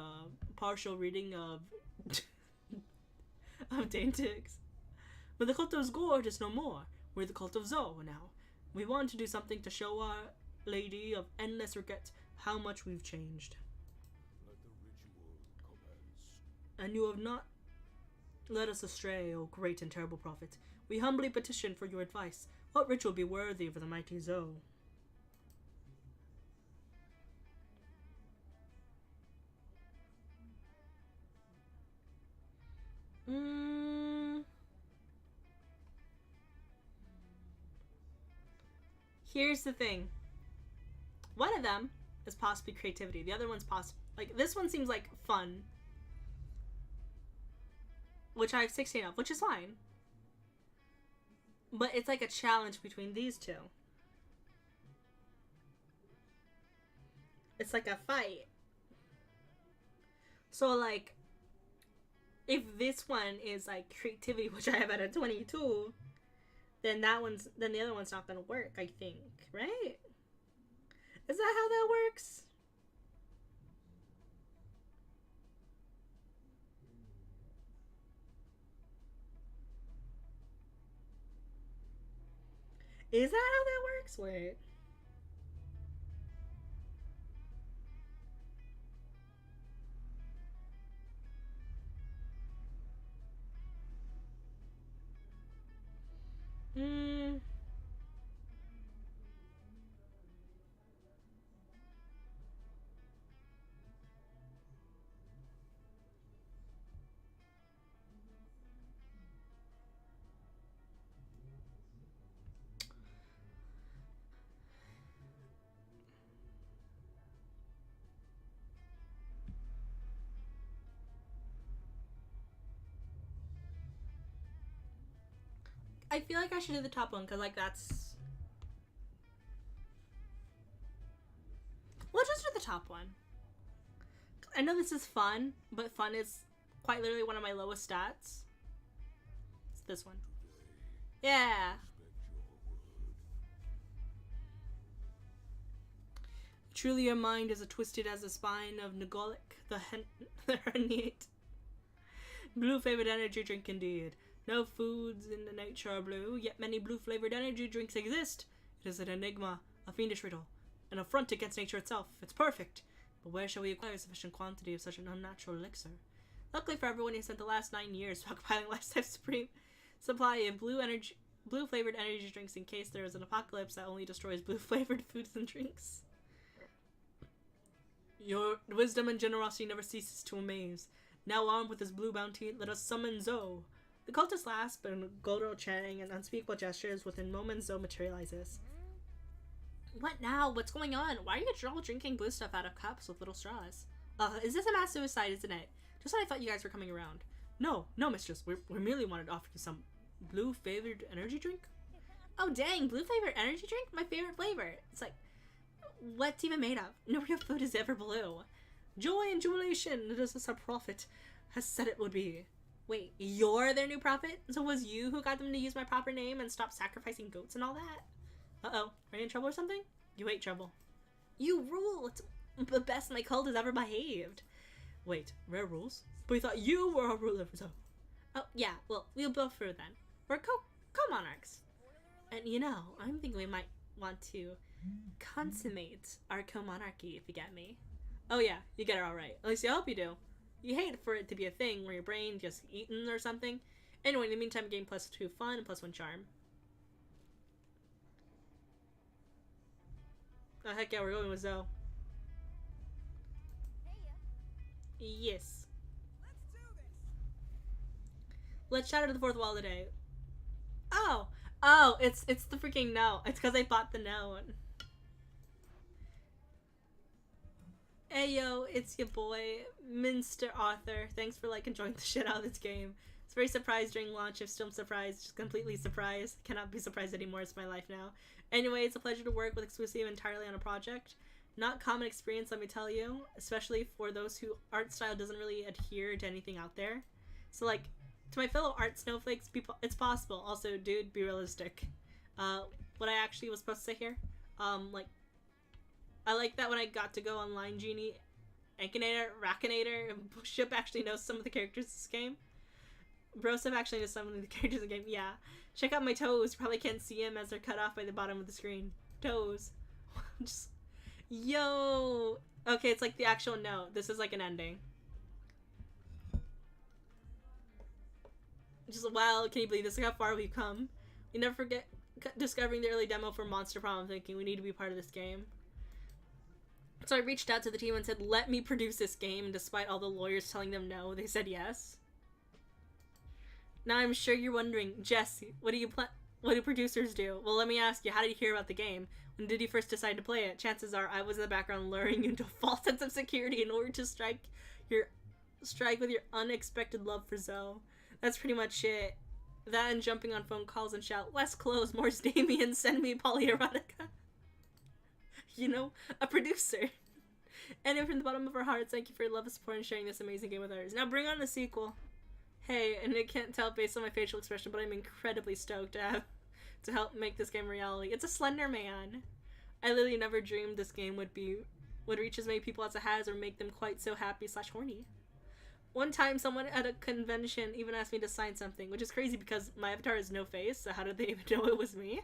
partial reading of of Daintix. But the cult of Zgord is no more. We're the cult of Zo now. We want to do something to show our lady of endless regret how much we've changed. Let the ritual commence. And you have not led us astray, O great and terrible prophet. We humbly petition for your advice. What ritual be worthy of the mighty Zo? Here's the thing. One of them is possibly creativity. The other one's like, this one seems like fun, which I have 16 of, which is fine. But it's like a challenge between these two. It's like a fight. So like, if this one is like creativity, which I have at a 22, then the other one's not gonna work, I think, right? Is that how that works? Is that how that works? Wait. I feel like I should do the top one, because, like, that's... Let's just do the top one. I know this is fun, but fun is quite literally one of my lowest stats. It's this one. Yeah. Truly your mind is as twisted as the spine of Nagolic, the herniate. Blue flavored energy drink indeed. No foods in the nature are blue, yet many blue-flavored energy drinks exist. It is an enigma, a fiendish riddle, an affront against nature itself. It's perfect, but where shall we acquire sufficient quantity of such an unnatural elixir? Luckily for everyone, he spent the last 9 years stockpiling lifetime supreme supply of blue-flavored energy drinks in case there is an apocalypse that only destroys blue-flavored foods and drinks. Your wisdom and generosity never ceases to amaze. Now armed with his blue bounty, let us summon Zo. The cultist laughs, but in guttural chanting and unspeakable gestures, within moments Zo materializes. What now? What's going on? Why are you all drinking blue stuff out of cups with little straws? Is this a mass suicide, isn't it? Just when I thought you guys were coming around. No, mistress. We merely wanted to offer you some blue-flavored energy drink. Oh, dang. Blue-flavored energy drink? My favorite flavor. It's like, what's even made of? No real food is ever blue. Joy and jubilation, it is as our prophet has said it would be. Wait, you're their new prophet? So was you who got them to use my proper name and stop sacrificing goats and all that? Uh-oh, are you in trouble or something? You hate trouble. You rule! It's the best my cult has ever behaved. Wait, rare rules? But we thought you were our ruler, so... Oh, yeah, well, we'll both through then. We're co-monarchs. And you know, I'm thinking we might want to consummate our co-monarchy, if you get me. Oh yeah, you get it alright. At least I hope you do. You hate for it to be a thing where your brain just eaten or something. Anyway, in the meantime, gain +2 fun and +1 charm. Oh heck yeah, we're going with Zo. Yes. Let's do this. Let's shatter the fourth wall today. Oh, it's the freaking note. It's because I bought the note. Hey yo, it's your boy, Monster Arthur. Thanks for enjoying the shit out of this game. I was very surprised during launch. I'm still surprised, just completely surprised. Cannot be surprised anymore, it's my life now. Anyway, it's a pleasure to work with Exclusive entirely on a project. Not common experience, let me tell you, especially for those who art style doesn't really adhere to anything out there. So To my fellow art snowflakes, people, it's possible. Also, dude, be realistic. What I actually was supposed to say here, like, I like that when I got to go online, Genie, Ankinator, Rackinator, and Ship actually knows some of the characters in this game. Broseph actually knows some of the characters in the game. Yeah. Check out my toes. Probably can't see them as they're cut off by the bottom of the screen. Toes. Just, yo. Okay, it's like the actual note. This is like an ending. Just, wow, can you believe this? Look how far we've come. You never forget discovering the early demo for Monster Prom and thinking we need to be part of this game. So I reached out to the team and said, let me produce this game, and despite all the lawyers telling them no, they said yes. Now I'm sure you're wondering, Jess, what do producers do? Well, let me ask you, how did you hear about the game? When did you first decide to play it? Chances are I was in the background luring you into a false sense of security in order to strike with your unexpected love for Zoe. That's pretty much it. That and jumping on phone calls and shout, less clothes, more Damien, send me polyerotica. You know, a producer. And from the bottom of our hearts, thank you for your love and support and sharing this amazing game with others. Now bring on the sequel. Hey, and I can't tell based on my facial expression, but I'm incredibly stoked to help make this game a reality. It's a Slender Man. I literally never dreamed this game would reach as many people as it has or make them quite so happy / horny. One time, someone at a convention even asked me to sign something, which is crazy because my avatar has no face, so how did they even know it was me?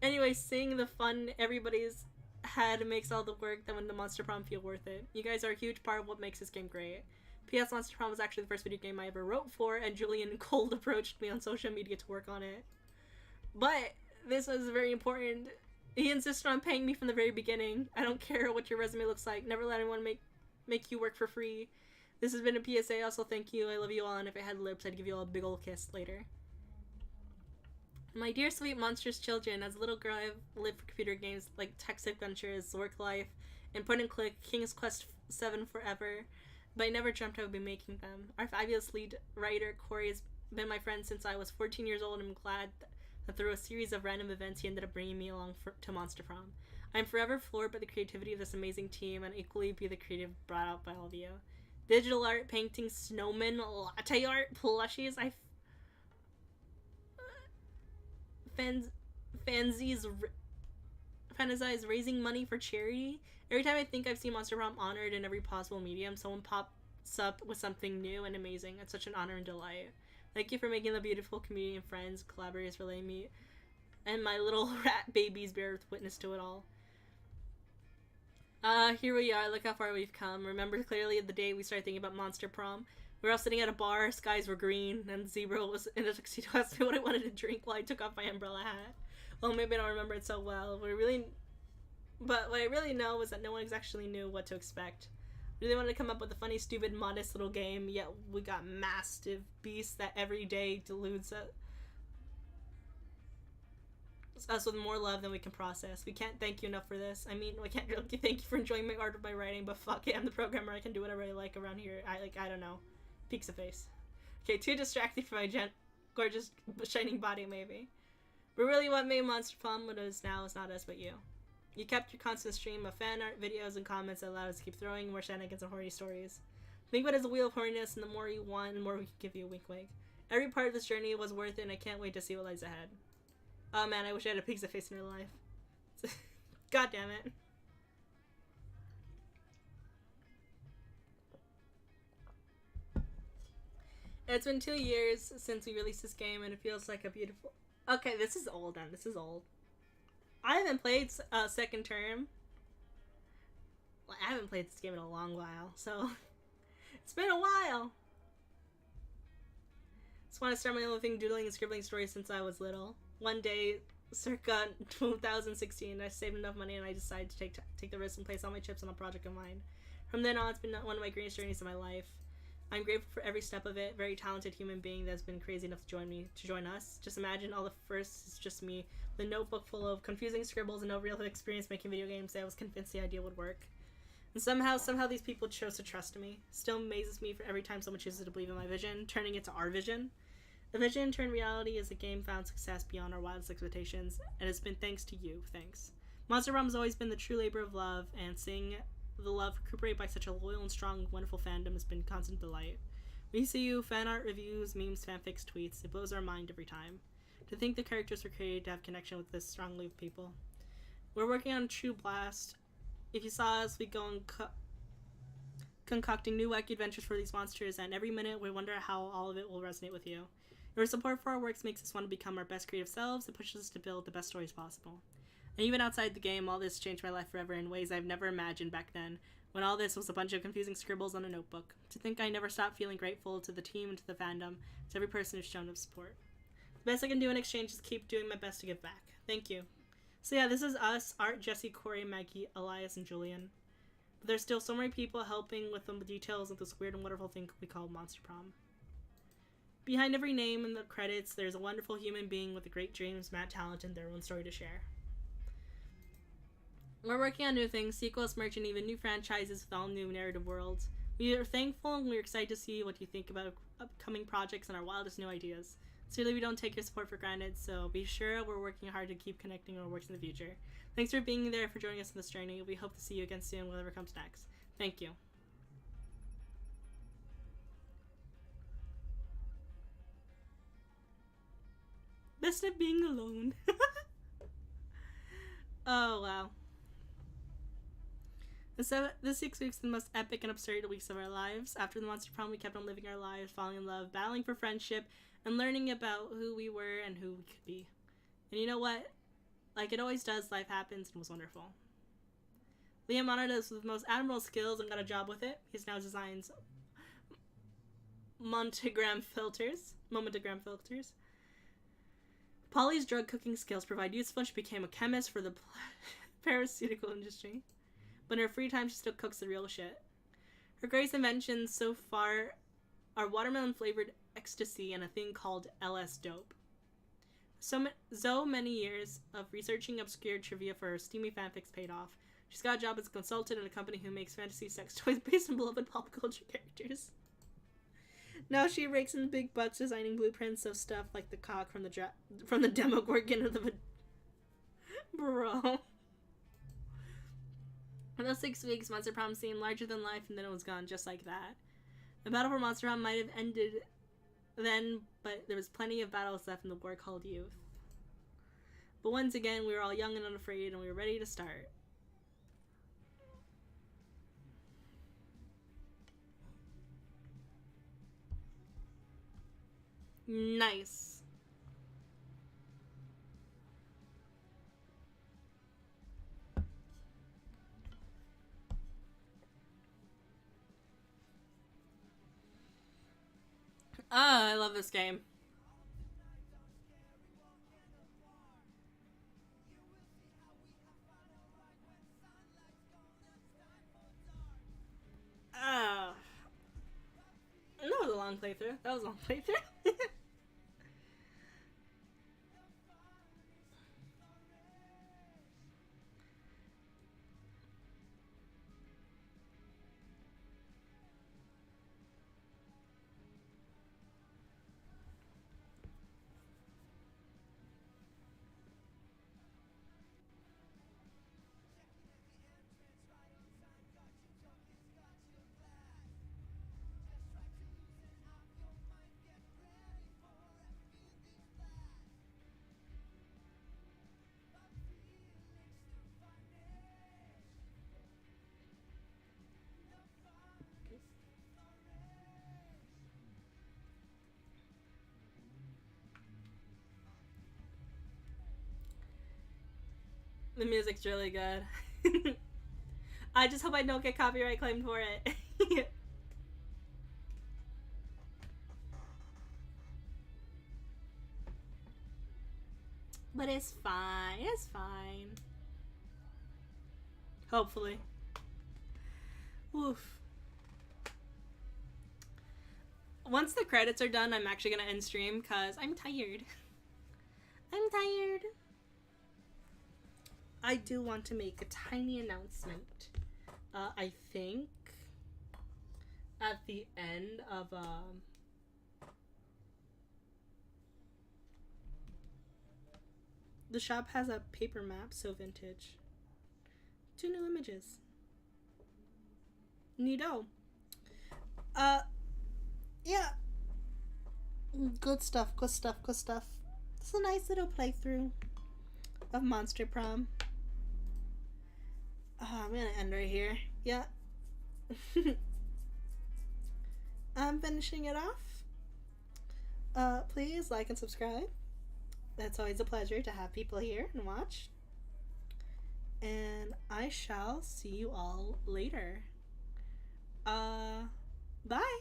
Anyway, seeing the fun everybody's had makes all the work that when the Monster Prom feel worth it. You guys are a huge part of what makes this game great. P.S. Monster Prom was actually the first video game I ever wrote for, and Julian cold approached me on social media to work on it. But this was very important. He insisted on paying me from the very beginning. I don't care what your resume looks like. Never let anyone make you work for free. This has been a PSA. Also, thank you. I love you all, and if I had lips, I'd give you all a big ol' kiss later. My dear sweet monstrous children, as a little girl, I've lived for computer games like Text Adventures, Work Life, and Point and Click, King's Quest 7 forever, but I never dreamt I would be making them. Our fabulous lead writer, Corey, has been my friend since I was 14 years old, and I'm glad that through a series of random events, he ended up bringing me along to Monster Prom. I'm forever floored by the creativity of this amazing team, and equally be the creative brought out by all of you. Digital art, paintings, snowmen, latte art, plushies, fantasize raising money for charity. Every time I think I've seen Monster Prom honored in every possible medium, someone pops up with something new and amazing. It's such an honor and delight. Thank you for making the beautiful community and friends, collaborators relay me, and my little rat babies bear witness to it all. Here we are. Look how far we've come. Remember clearly the day we started thinking about Monster Prom. We were all sitting at a bar, skies were green, and Zebra was in a tuxedo asked me what I wanted to drink while I took off my umbrella hat. Well, maybe I don't remember it so well. But what I really know was that no one actually knew what to expect. We really wanted to come up with a funny, stupid, modest little game, yet we got massive beasts that every day deludes us with more love than we can process. We can't thank you enough for this. I mean, we can't really thank you for enjoying my art of my writing, but fuck it, I'm the programmer. I can do whatever I like around here. I don't know. Peeks of face. Okay, too distracting for my gorgeous, shining body, maybe. But really what made Monster Prom what it is now is not us, but you. You kept your constant stream of fan art, videos, and comments that allowed us to keep throwing more shenanigans and horny stories. Think of it as a wheel of horniness, and the more you want, the more we can give you a wink wink. Every part of this journey was worth it, and I can't wait to see what lies ahead. Oh man, I wish I had a pizza face in real life. God damn it. It's been 2 years since we released this game, and it feels like a beautiful... Okay, this is old then. This is old. I haven't played Second Term. Well, I haven't played this game in a long while, so... It's been a while. Just want to start my own thing, doodling and scribbling stories since I was little. One day, circa 2016, I saved enough money and I decided to take the risk and place all my chips on a project of mine. From then on, it's been one of my greatest journeys in my life. I'm grateful for every step of it. Very talented human being that's been crazy enough to join us. Just imagine all the firsts is just me, with a notebook full of confusing scribbles and no real experience making video games that I was convinced the idea would work. And somehow these people chose to trust me. Still amazes me for every time someone chooses to believe in my vision, turning it to our vision. The vision turned reality as the game found success beyond our wildest expectations, and it's been thanks to you. Thanks. Monster Prom has always been the true labor of love, and seeing the love recuperate by such a loyal and strong, wonderful fandom has been constant delight. We see you, fan art, reviews, memes, fanfics, tweets. It blows our mind every time. To think the characters were created to have connection with this strongly with people. We're working on a true blast. If you saw us, we go and concocting new wacky adventures for these monsters, and every minute we wonder how all of it will resonate with you. Your support for our works makes us want to become our best creative selves. It pushes us to build the best stories possible. And even outside the game, all this changed my life forever in ways I've never imagined back then, when all this was a bunch of confusing scribbles on a notebook. To think I never stopped feeling grateful to the team and to the fandom, to every person who's shown up support. The best I can do in exchange is keep doing my best to give back. Thank you. So yeah, this is us, Art, Jesse, Corey, Maggie, Elias, and Julian. But there's still so many people helping with the details of this weird and wonderful thing we call Monster Prom. Behind every name in the credits, there's a wonderful human being with great dreams, mad talent, and their own story to share. We're working on new things, sequels, merch, and even new franchises with all new narrative worlds. We are thankful and we're excited to see what you think about upcoming projects and our wildest new ideas. Certainly, we don't take your support for granted, so be sure we're working hard to keep connecting our works in the future. Thanks for being there, for joining us on this journey. We hope to see you again soon, whatever comes next. Thank you. Best of being alone. Oh, wow. The 6 weeks are the most epic and absurd weeks of our lives. After the Monster Prom, we kept on living our lives, falling in love, battling for friendship, and learning about who we were and who we could be. And you know what? Like it always does, life happens and was wonderful. Liam honored us with the most admirable skills and got a job with it. He's now designs Momentagram filters. Polly's drug cooking skills provide useful. She became a chemist for the pharmaceutical industry. But in her free time, she still cooks the real shit. Her greatest inventions so far are watermelon-flavored ecstasy and a thing called LS dope. So many years of researching obscure trivia for her steamy fanfics paid off. She's got a job as a consultant in a company who makes fantasy sex toys based on beloved pop culture characters. Now she rakes in big bucks designing blueprints of stuff like the cock from the Demogorgon or the bro. In those 6 weeks, Monster Prom seemed larger than life, and then it was gone just like that. The battle for Monster Prom might have ended then, but there was plenty of battles left in the war called youth. But once again, we were all young and unafraid, and we were ready to start. Nice. Ah, I love this game. That was a long playthrough. The music's really good. I just hope I don't get copyright claimed for it. But it's fine. It's fine. Hopefully. Oof. Once the credits are done, I'm actually gonna end stream because I'm tired. I'm tired. I do want to make a tiny announcement. I think at the end of the shop has a paper map, so vintage. 2 new images. Neato. yeah. Good stuff, good stuff, good stuff. It's a nice little playthrough of Monster Prom. I'm gonna end right here. Yeah. I'm finishing it off. Please like and subscribe. It's always a pleasure to have people here and watch. And I shall see you all later. Bye.